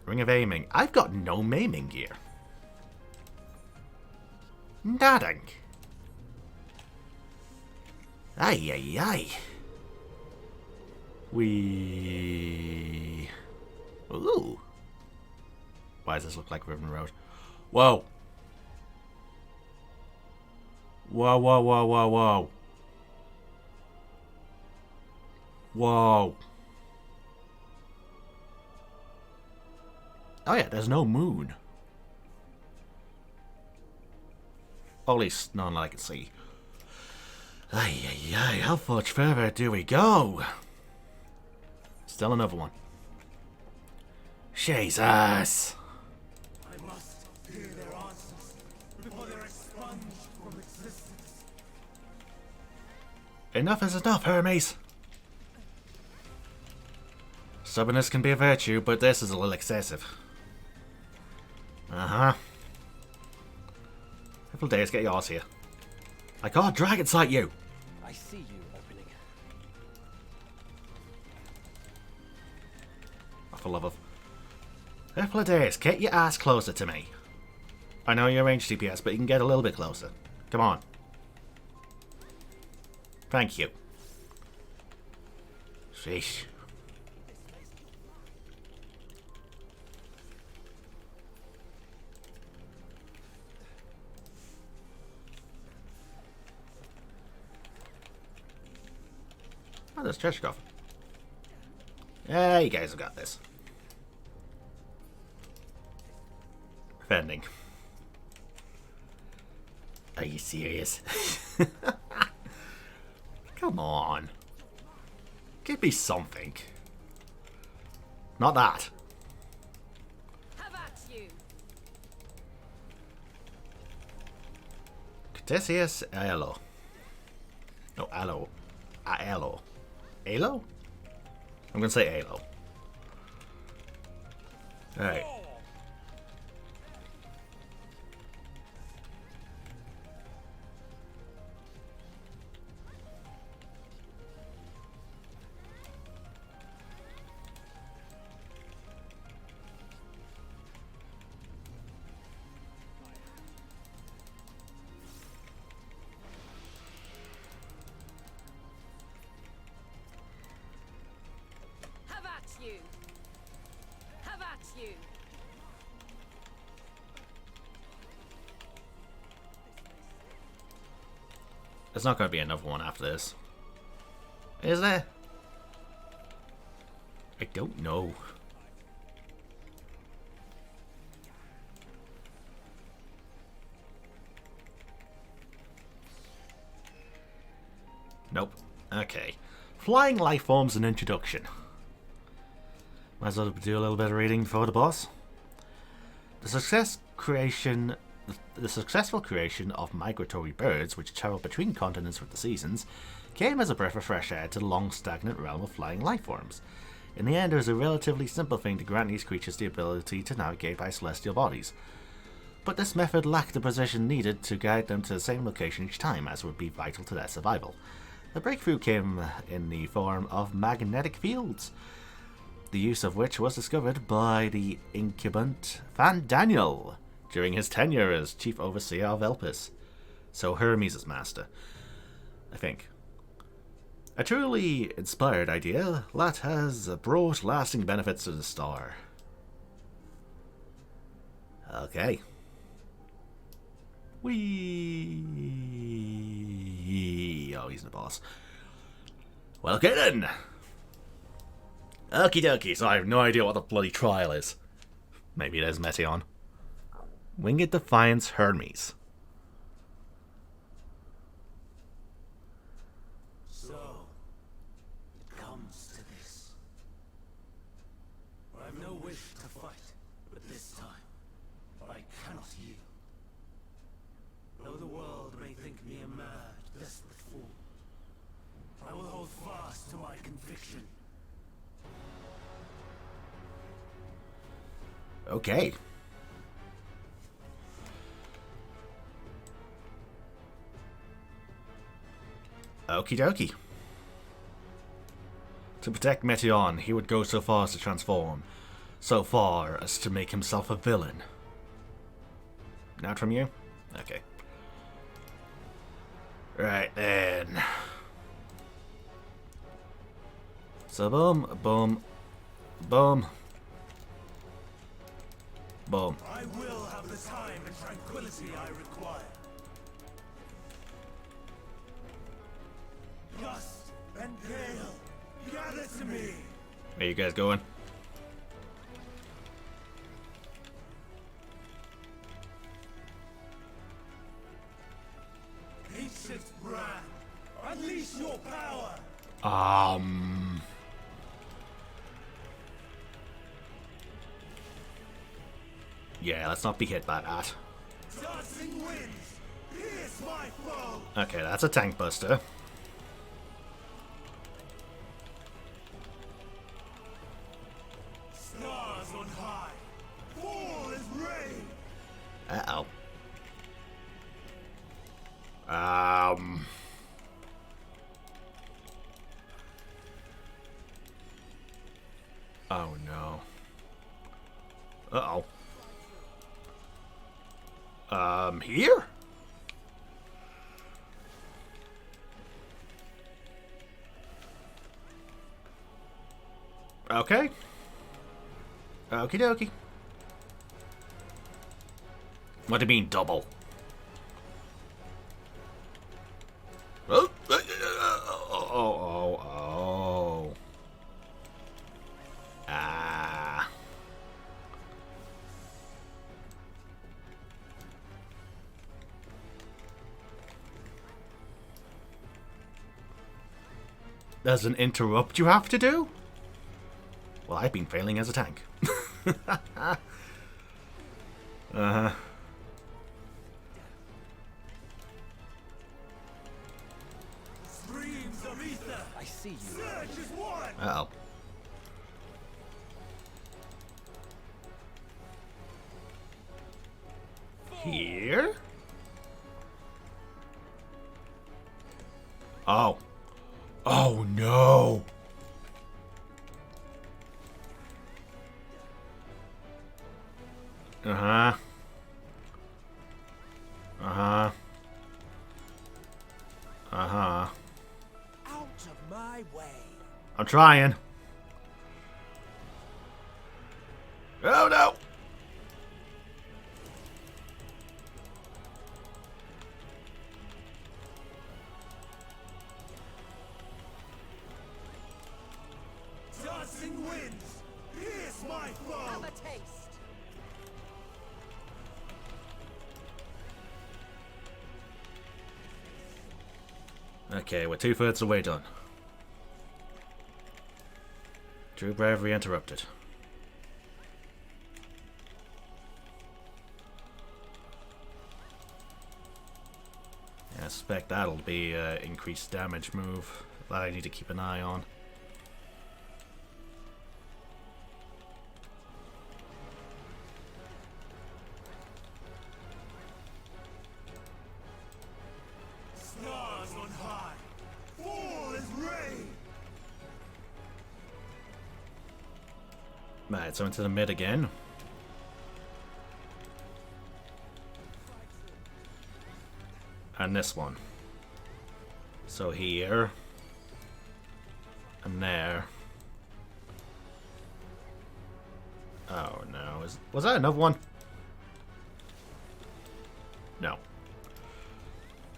Ring of Aiming. I've got no maiming gear. Nothing. Ay, ay, ay. Ooh. Why does this look like Ribbon Road? Whoa. Whoa, whoa, whoa, whoa, whoa. Whoa. Oh yeah, there's no moon. Or at least none that I can see. Ay, ay, ay, how much further do we go? Still another one. Jesus! I must hear their answers before they're expunged from existence. Enough is enough, Hermes! Stubbornness can be a virtue, but this is a little excessive. Uh-huh. Couple days, get yours here. I can't dragon sight you! I see you opening. Oh, for love of... Couple of days, get your ass closer to me. I know you're range DPS, but you can get a little bit closer. Come on. Thank you. Sheesh. Oh, there's Cheshkov. Yeah, you guys have got this. Defending. Are you serious? Come on. Give me something. Not that. Have at you. Ktisis Alo. No, Alo. Alo. Alo? I'm gonna say Alo. Alright. Have at you. Have at you. There's not gonna be another one after this. Is there? I don't know. Nope. Okay. Flying life forms and introduction. Might as well do a little bit of reading before the boss. The successful creation of migratory birds which travel between continents with the seasons came as a breath of fresh air to the long stagnant realm of flying life forms. In the end, it was a relatively simple thing to grant these creatures the ability to navigate by celestial bodies. But this method lacked the precision needed to guide them to the same location each time, as would be vital to their survival. The breakthrough came in the form of magnetic fields, the use of which was discovered by the incumbent Fan Daniel during his tenure as chief overseer of Elpis. So Hermes' master, I think. A truly inspired idea that has brought lasting benefits to the star. Okay. Whee! Oh, he's the boss. Well, okay then. Okie dokie, so I have no idea what the bloody trial is. Maybe it is Meteion. Winged Defiance Hermes. So, it comes to this. I have no wish to fight, but this time, I cannot yield. Though the world may think me a mad, desperate fool, I will hold fast to my conviction. Okay. Okie dokie. To protect Meteion, he would go so far as to transform. So far as to make himself a villain. Not from you? Okay. Right then. So boom, boom, boom. Boom. I will have the time and tranquility I require. Gust and gale, gather to me. Where you guys going? Ancient brand, unleash your power. Yeah, let's not be hit by that. Dancing winds, pierce my foe. Okay, that's a tank buster. Stars on high, fall is rain. Uh-oh. Oh no. Uh-oh. Here? Okay. Okie dokie. What do you mean, double? Oh, oh. Ah. There's an interrupt you have to do? Well, I've been failing as a tank. Uh-huh. Streams of ether. I see you. Surge is one. Uh-oh. Here? Oh. Oh no. Uh-huh. Uh-huh. Uh-huh. Out of my way. I'm trying. Oh no. Dancing winds, pierce my foe. Have a taste. Okay, we're 2/3 of the way done. True bravery interrupted. I suspect that'll be increased damage move that I need to keep an eye on. Stars on high, fall as rain. Right, so into the mid again. And this one. So here. And there. Oh no. Was that another one? No.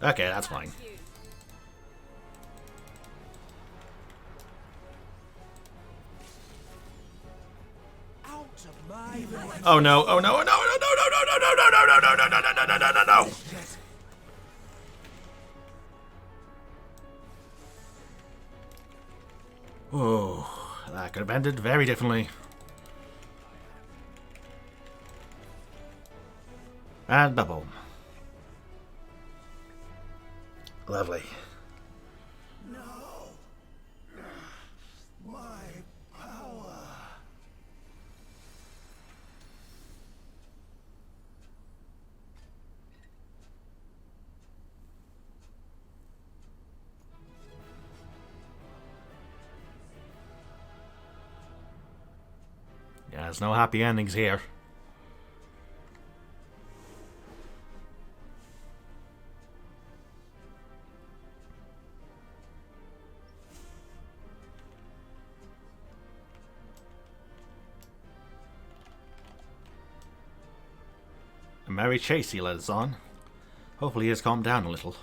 Okay, that's fine. Oh no, oh no, oh no, no, no, no, no, no, no, no, no, no, no, no, no, no, no, no, no. Oh, that could have ended very differently. And boom. Lovely. No. My power. Yeah, there's no happy endings here. A merry chase he led us on. Hopefully he has calmed down a little.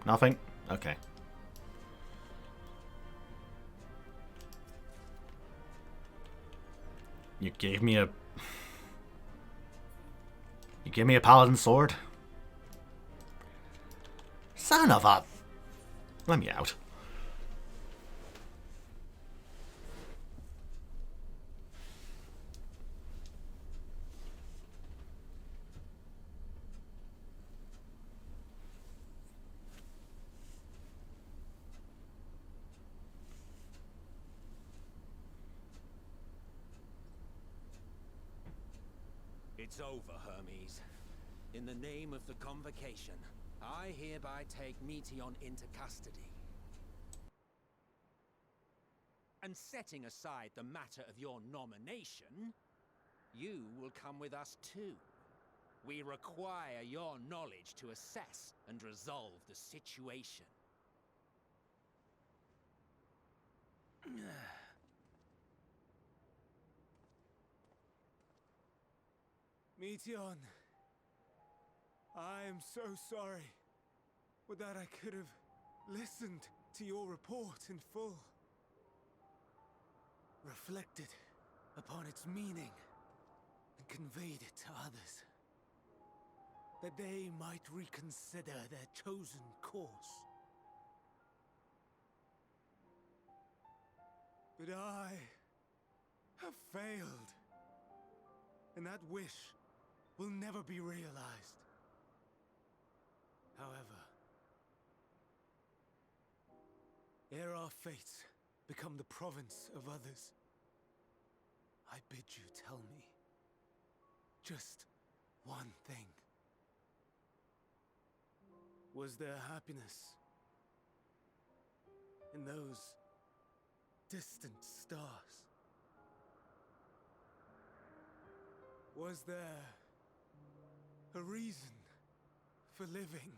Nothing? Okay. You gave me a paladin sword? Son of a... Let me out. It's over, Hermes. In the name of the Convocation, I hereby take Meteon into custody. And setting aside the matter of your nomination, you will come with us too. We require your knowledge to assess and resolve the situation. Meteon, I am so sorry. Would that I could have listened to your report in full. Reflected upon its meaning and conveyed it to others. That they might reconsider their chosen course. But I have failed. And that wish will never be realized. However, ere our fates become the province of others, I bid you tell me just one thing. Was there happiness in those distant stars? Was there a reason for living?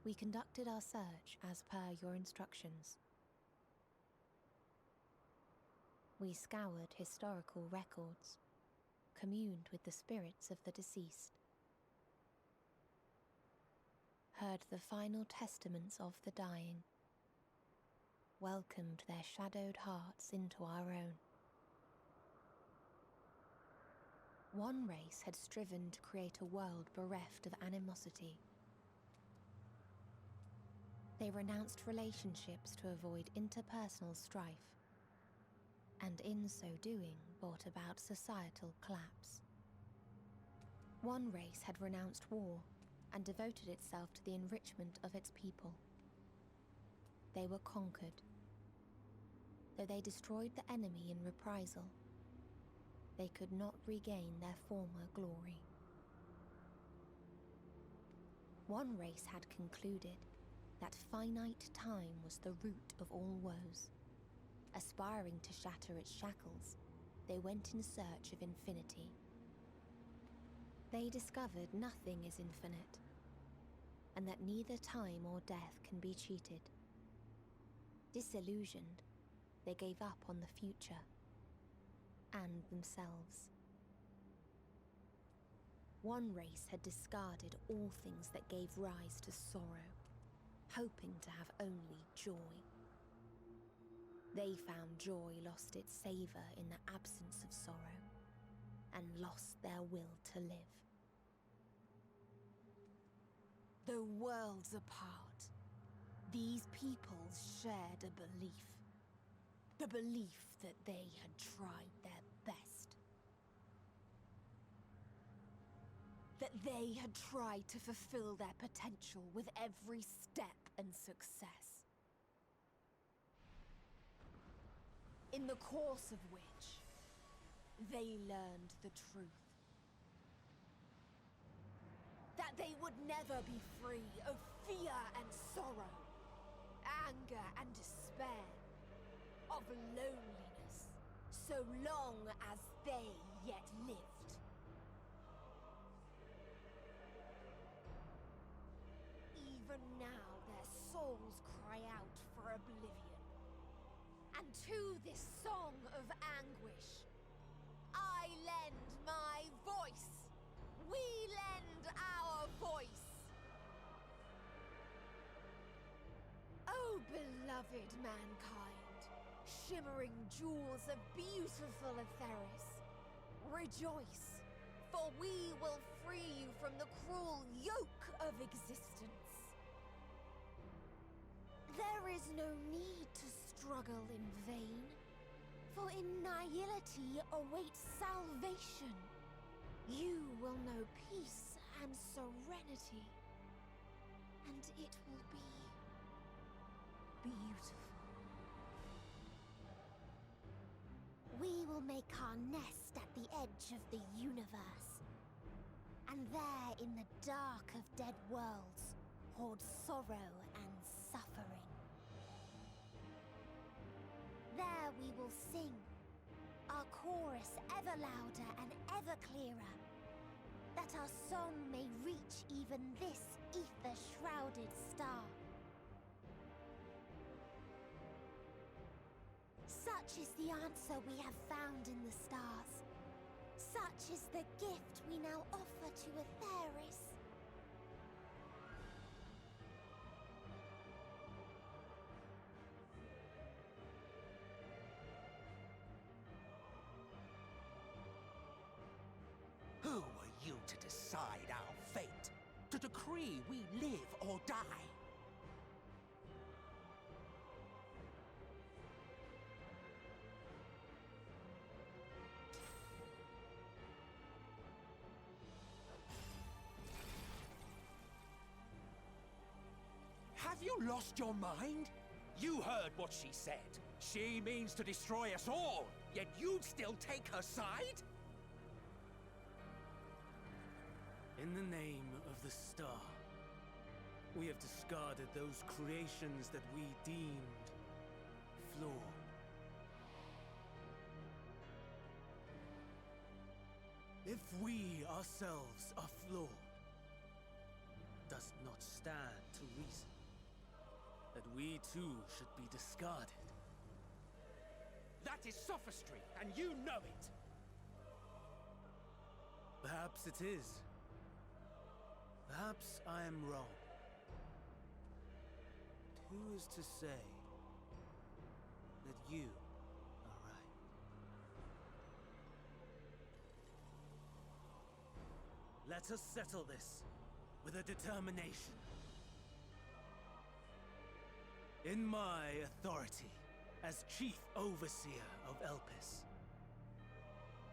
We conducted our search as per your instructions. We scoured historical records, communed with the spirits of the deceased, heard the final testaments of the dying, welcomed their shadowed hearts into our own. One race had striven to create a world bereft of animosity. They renounced relationships to avoid interpersonal strife, and in so doing brought about societal collapse. One race had renounced war and devoted itself to the enrichment of its people. They were conquered. Though they destroyed the enemy in reprisal, they could not regain their former glory. One race had concluded that finite time was the root of all woes. Aspiring to shatter its shackles, they went in search of infinity. They discovered nothing is infinite, and that neither time or death can be cheated. Disillusioned, they gave up on the future and themselves. One race had discarded all things that gave rise to sorrow, hoping to have only joy. They found joy lost its savour in the absence of sorrow, and lost their will to live. Though worlds apart, these peoples shared a belief. The belief that they had tried their best. That they had tried to fulfill their potential with every step and success. In the course of which, they learned the truth. That they would never be free of fear and sorrow, anger and despair, of loneliness, so long as they yet lived. Even now their souls cry out for oblivion. And to this song of anguish, I lend my voice. We lend our voice. Oh, beloved mankind, shimmering jewels of beautiful Etheris, rejoice, for we will free you from the cruel yoke of existence. There is no need to struggle in vain, for in nihility awaits salvation. You will know peace and serenity, and it will be beautiful. We will make our nest at the edge of the universe, and there in the dark of dead worlds hoard sorrow and suffering. There we will sing, our chorus ever louder and ever clearer, that our song may reach even this ether-shrouded star. Such is the answer we have found in the stars. Such is the gift we now offer to Etheris. Who are you to decide our fate? To decree we live or die? Have you lost your mind? You heard what she said. She means to destroy us all, yet you'd still take her side? In the name of the star, we have discarded those creations that we deemed flawed. If we ourselves are flawed, does not stand to reason that we too should be discarded. That is sophistry, and you know it! Perhaps it is. Perhaps I am wrong. Who is to say that you are right. Let us settle this with a determination. In my authority as Chief Overseer of Elpis,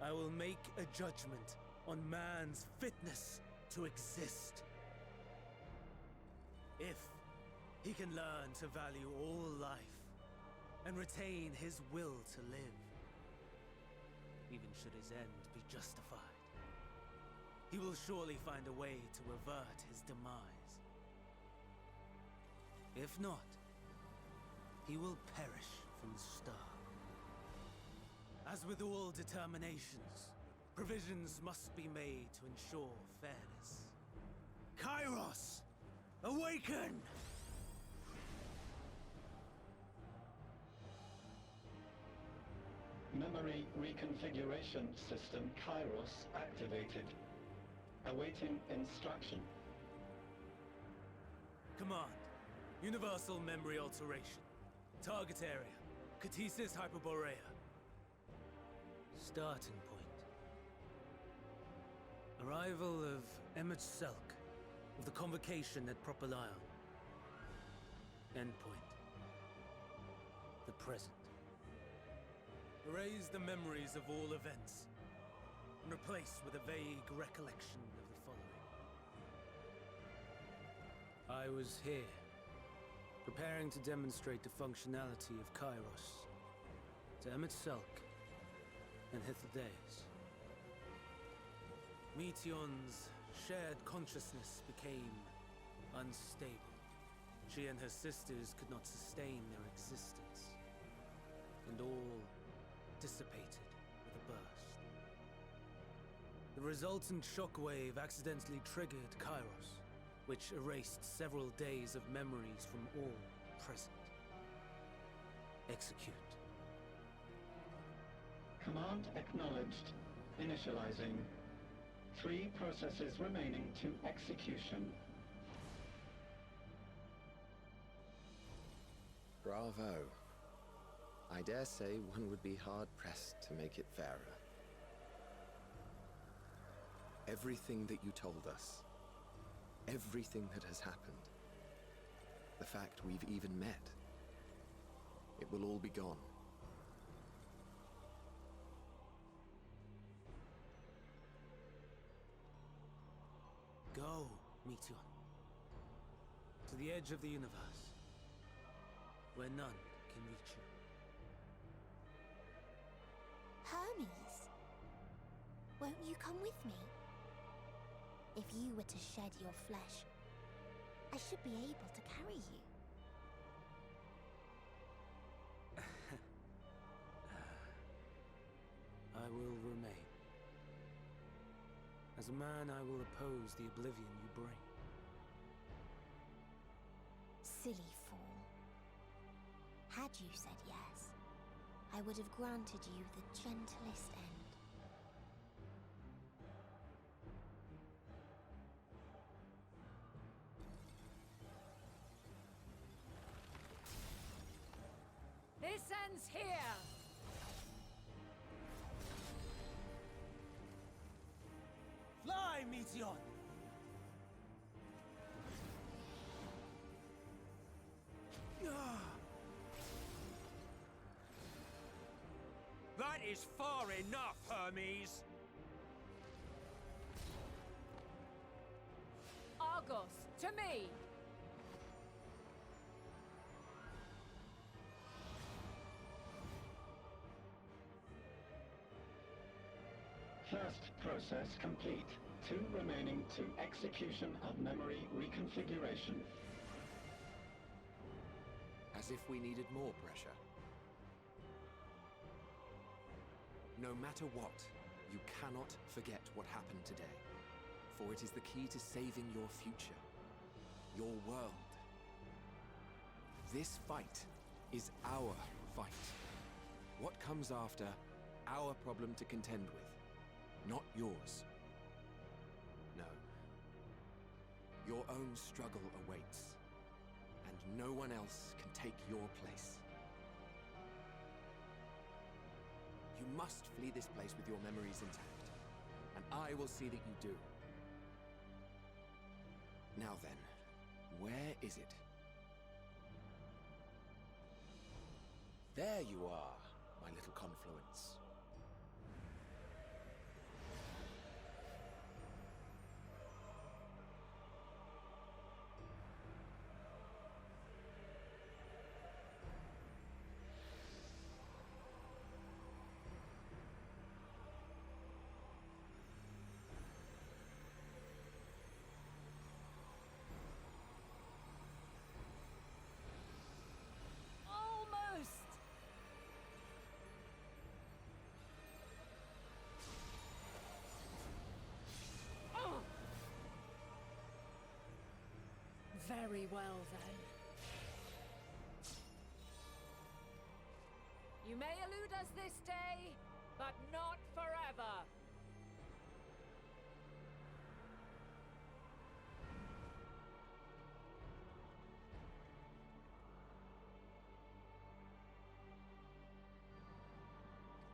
I will make a judgment on man's fitness to exist. If he can learn to value all life and retain his will to live, even should his end be justified, he will surely find a way to avert his demise. If not, he will perish from the start. As with all determinations, provisions must be made to ensure fairness. Kairos! Awaken! Memory reconfiguration system Kairos activated. Awaiting instruction. Command. Universal memory alteration. Target area. Ktisis Hyperboreia. Starting point. Arrival of Emmet Selk of the Convocation at Propylion. Endpoint. The present. Erase the memories of all events and replace with a vague recollection of the following. I was here, preparing to demonstrate the functionality of Kairos to Emmet Selk and Hythlodaeus. Meteion's shared consciousness became unstable. She and her sisters could not sustain their existence, and all dissipated with a burst. The resultant shockwave accidentally triggered Kairos, which erased several days of memories from all present. Execute. Command acknowledged. Initializing. 3 processes remaining to execution. Bravo. I dare say one would be hard-pressed to make it fairer. Everything that you told us, everything that has happened, the fact we've even met, it will all be gone. Go, Meteion. To the edge of the universe, where none can reach you. Hermes! Won't you come with me? If you were to shed your flesh, I should be able to carry you. I will remain. As a man, I will oppose the oblivion you bring. Silly fool. Had you said yes, I would have granted you the gentlest end. This ends here! Fly, Meteion! That is far enough, Hermes! Argos, to me! First process complete. 2 remaining to execution of memory reconfiguration. As if we needed more pressure. No matter what, you cannot forget what happened today. For it is the key to saving your future. Your world. This fight is our fight. What comes after, our problem to contend with, not yours. No. Your own struggle awaits, and no one else can take your place. must flee this place with your memories intact. And I will see that you do. Now then, where is it? There you are, my little confluence. Very well, then. You may elude us this day, but not forever.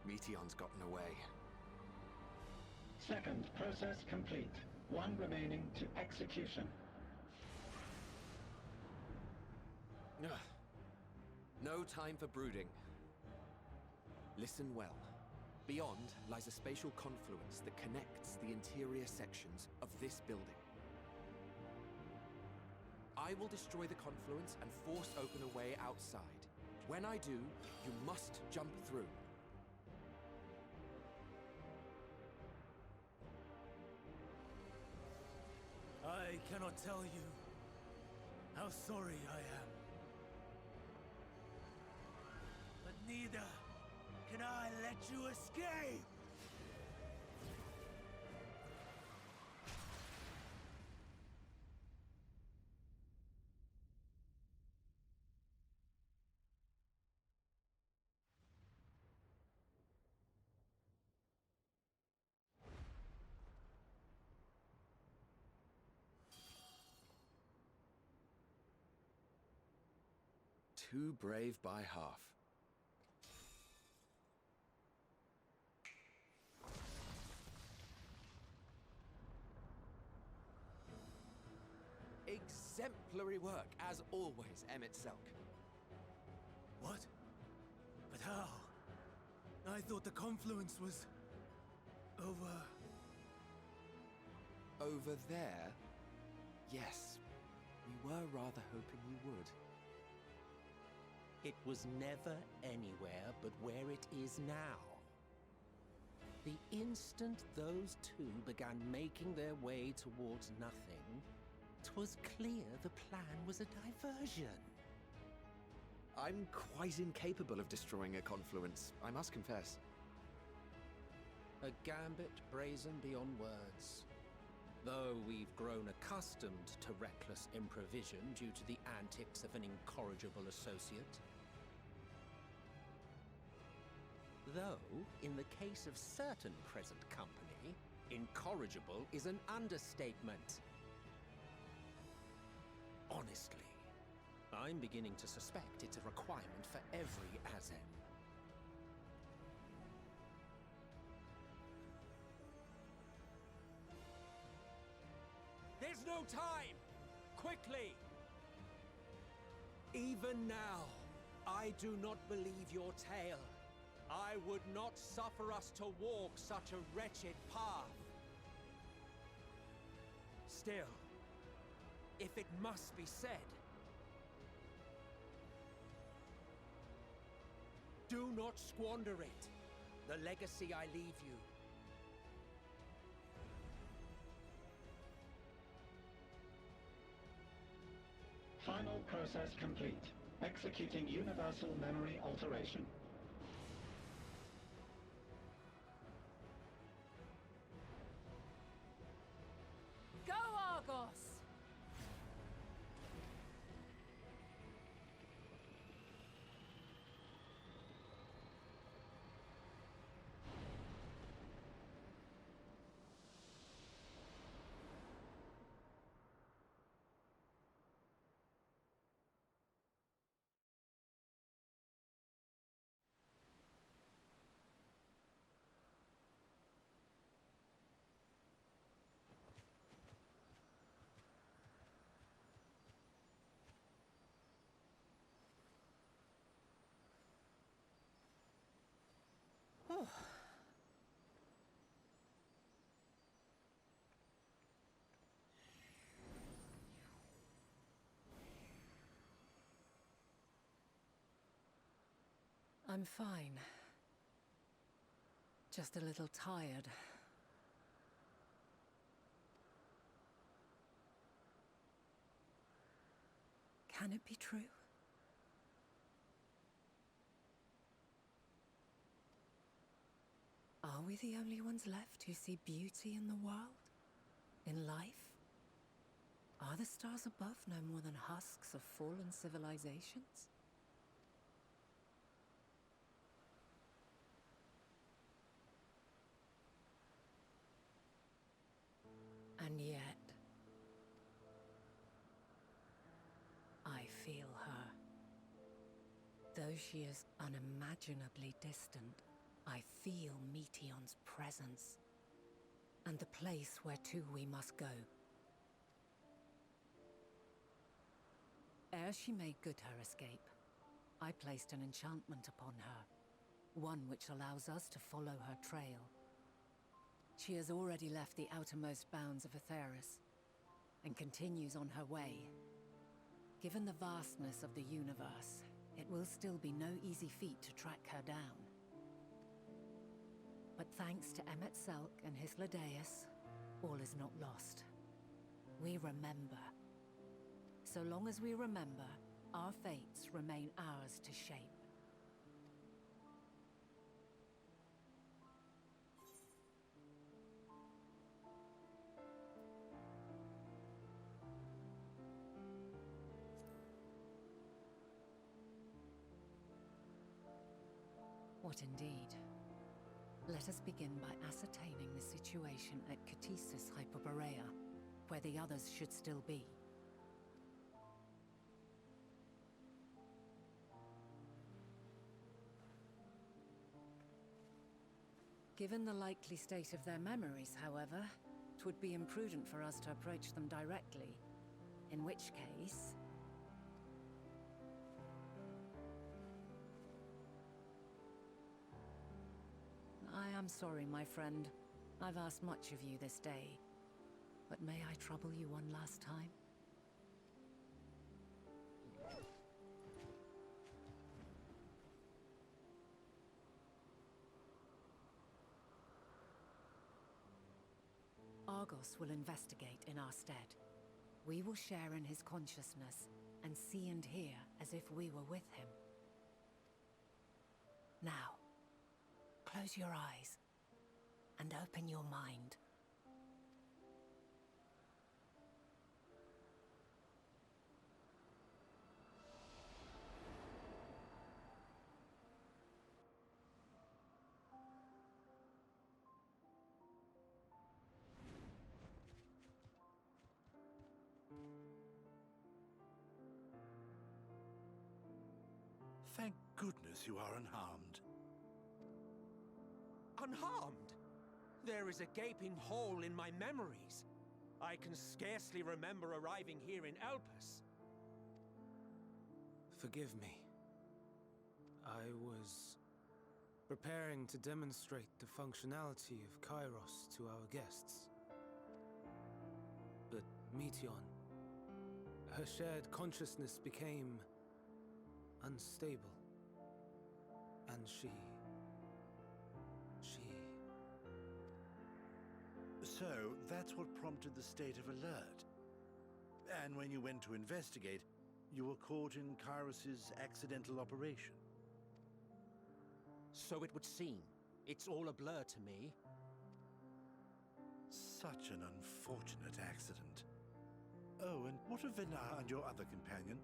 Meteon's gotten away. Second process complete. One remaining to execution. Ugh. No time for brooding. Listen well. Beyond lies a spatial confluence that connects the interior sections of this building. I will destroy the confluence and force open a way outside. When I do, you must jump through. I cannot tell you how sorry I am. But neither can I let you escape! Too brave by half. Exemplary work, as always, Emmett Selk. What? But how? I thought the confluence was... over... Over there? Yes. We were rather hoping you would. It was never anywhere but where it is now. The instant those two began making their way towards nothing, 'twas clear the plan was a diversion. I'm quite incapable of destroying a confluence, I must confess. A gambit brazen beyond words. Though we've grown accustomed to reckless improvision due to the antics of an incorrigible associate. Though, in the case of certain present company, incorrigible is an understatement. Honestly, I'm beginning to suspect it's a requirement for every Azen. There's no time! Quickly! Even now, I do not believe your tale. I would not suffer us to walk such a wretched path. Still, if it must be said, do not squander it, the legacy I leave you. Final process complete. Executing universal memory alteration. Go, Argos! I'm fine. Just a little tired. Can it be true? Are we the only ones left who see beauty in the world? In life? Are the stars above no more than husks of fallen civilizations? And yet, I feel her. Though she is unimaginably distant, I feel Meteion's presence, and the place where to we must go. Ere she made good her escape, I placed an enchantment upon her, one which allows us to follow her trail. She has already left the outermost bounds of Etheris, and continues on her way. Given the vastness of the universe, it will still be no easy feat to track her down. But thanks to Emet-Selch and Hythlodaeus, all is not lost. We remember. So long as we remember, our fates remain ours to shape. What indeed? Let us begin by ascertaining the situation at Ktisis Hyperboreia, where the others should still be. Given the likely state of their memories, however, it would be imprudent for us to approach them directly. In which case... I am sorry, my friend. I've asked much of you this day. But may I trouble you one last time? Argos will investigate in our stead. We will share in his consciousness and see and hear as if we were with him. Now, close your eyes and open your mind. Thank goodness you are unharmed. Unharmed? There is a gaping hole in my memories. I can scarcely remember arriving here in Elpis. Forgive me. I was preparing to demonstrate the functionality of Kairos to our guests. But Meteion, her shared consciousness became unstable. And she... So, that's what prompted the state of alert. And when you went to investigate, you were caught in Kairos' accidental operation. So it would seem. It's all a blur to me. Such an unfortunate accident. Oh, and what of Venar and your other companion?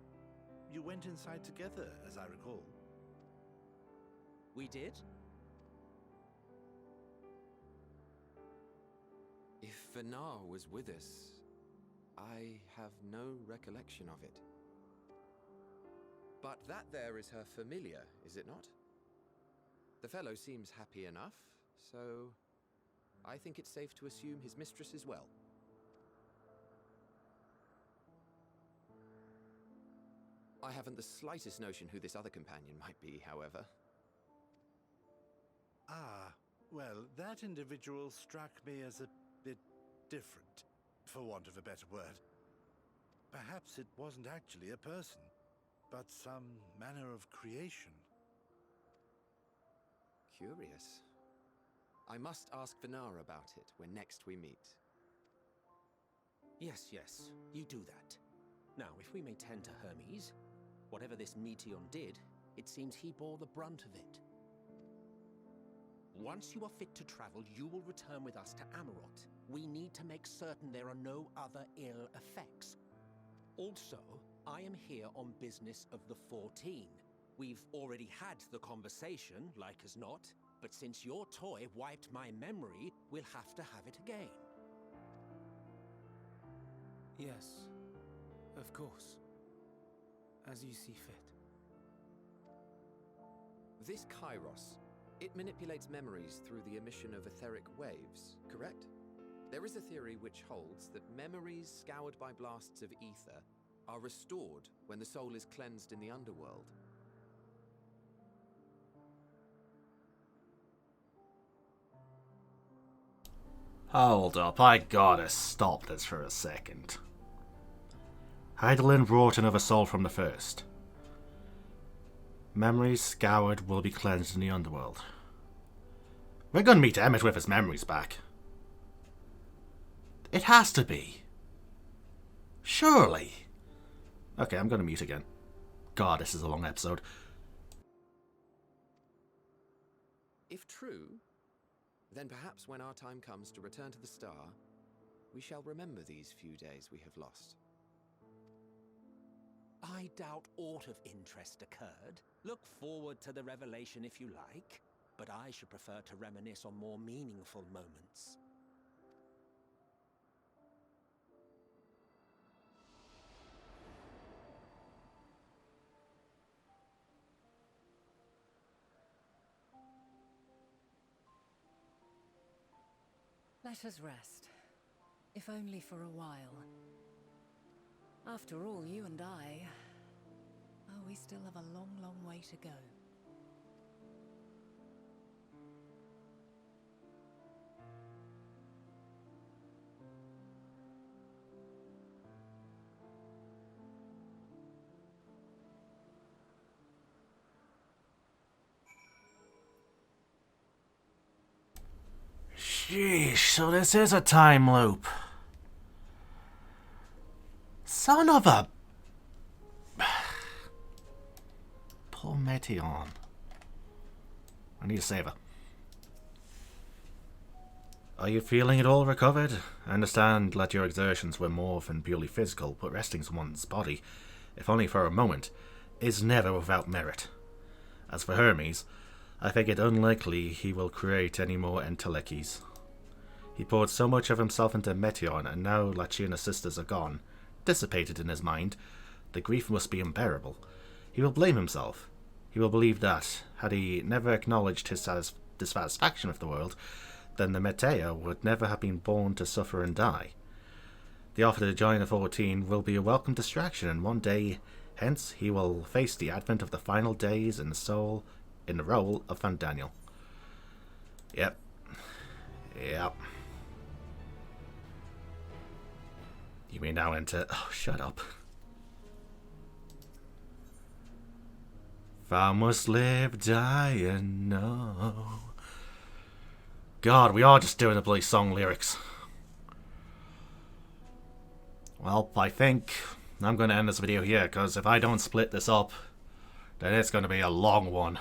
You went inside together, as I recall. We did? If Venar was with us, I have no recollection of it. But that there is her familiar, is it not? The fellow seems happy enough, so I think it's safe to assume his mistress is well. I haven't the slightest notion who this other companion might be, however. Ah, well, that individual struck me as a bit different, for want of a better word. Perhaps it wasn't actually a person, but some manner of creation. Curious. I must ask Venara about it when next we meet. Yes, you do that. Now, if we may tend to Hermes, whatever this Meteion did, it seems he bore the brunt of it. Once you are fit to travel, you will return with us to Amarot. We need to make certain there are no other ill effects. Also, I am here on business of the 14. We've already had the conversation, like as not, but since your toy wiped my memory, we'll have to have it again. Yes, of course. As you see fit. This Kairos, it manipulates memories through the emission of etheric waves, correct? There is a theory which holds that memories scoured by blasts of ether are restored when the soul is cleansed in the underworld. Hold up, I gotta stop this for a second. Hydaelyn brought another soul from the first. Memories scoured will be cleansed in the underworld. We're gonna meet Emmett with his memories back. It has to be. Surely. Okay, I'm gonna mute again. God, this is a long episode. If true, then perhaps when our time comes to return to the star, we shall remember these few days we have lost. I doubt aught of interest occurred. Look forward to the revelation if you like, but I should prefer to reminisce on more meaningful moments. Let us rest, if only for a while. After all, you and I... oh, we still have a long, long way to go. Sheesh, so this is a time loop. Son of a... Poor Meteion. I need a saver. Are you feeling it all recovered? I understand that your exertions were more than purely physical, but resting someone's body, if only for a moment, is never without merit. As for Hermes, I think it unlikely he will create any more Entelekis. He poured so much of himself into Meteion, and now that she and her sisters are gone, dissipated in his mind, the grief must be unbearable. He will blame himself. He will believe that, had he never acknowledged his dissatisfaction with the world, then the Meteion would never have been born to suffer and die. The offer to join the 14 will be a welcome distraction, and one day hence he will face the advent of the final days in the role of Van Daniel. Yep. You may now enter... Oh, shut up. Thou must live, die, and know. God, we are just doing the bloody song lyrics. Well, I think I'm going to end this video here, because if I don't split this up, then it's going to be a long one.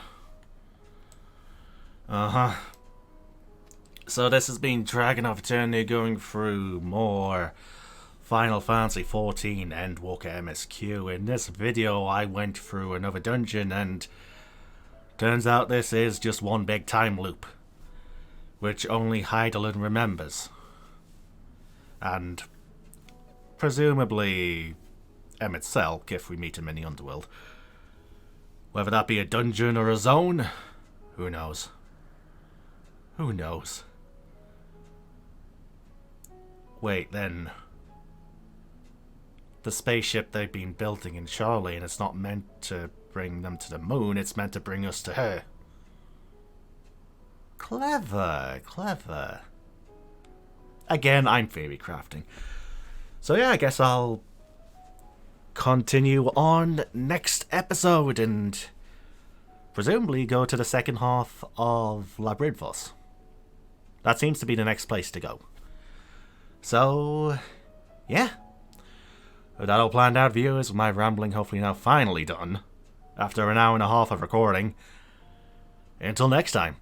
So this has been DragonofEternity going through more Final Fantasy XIV Endwalker MSQ. In this video I went through another dungeon, and turns out this is just one big time loop, which only Hydaelyn remembers. And presumably Emmett Selk, if we meet him in the underworld. Whether that be a dungeon or a zone, who knows? Who knows? Wait, then... the spaceship they've been building in Charlene, it's not meant to bring them to the moon, it's meant to bring us to her. Clever, clever. Again, I'm theory crafting. So yeah, I guess I'll continue on next episode and presumably go to the second half of Labyrinthos. That seems to be the next place to go. So, yeah. With that all planned out, viewers, with my rambling hopefully now finally done, after an hour and a half of recording. Until next time.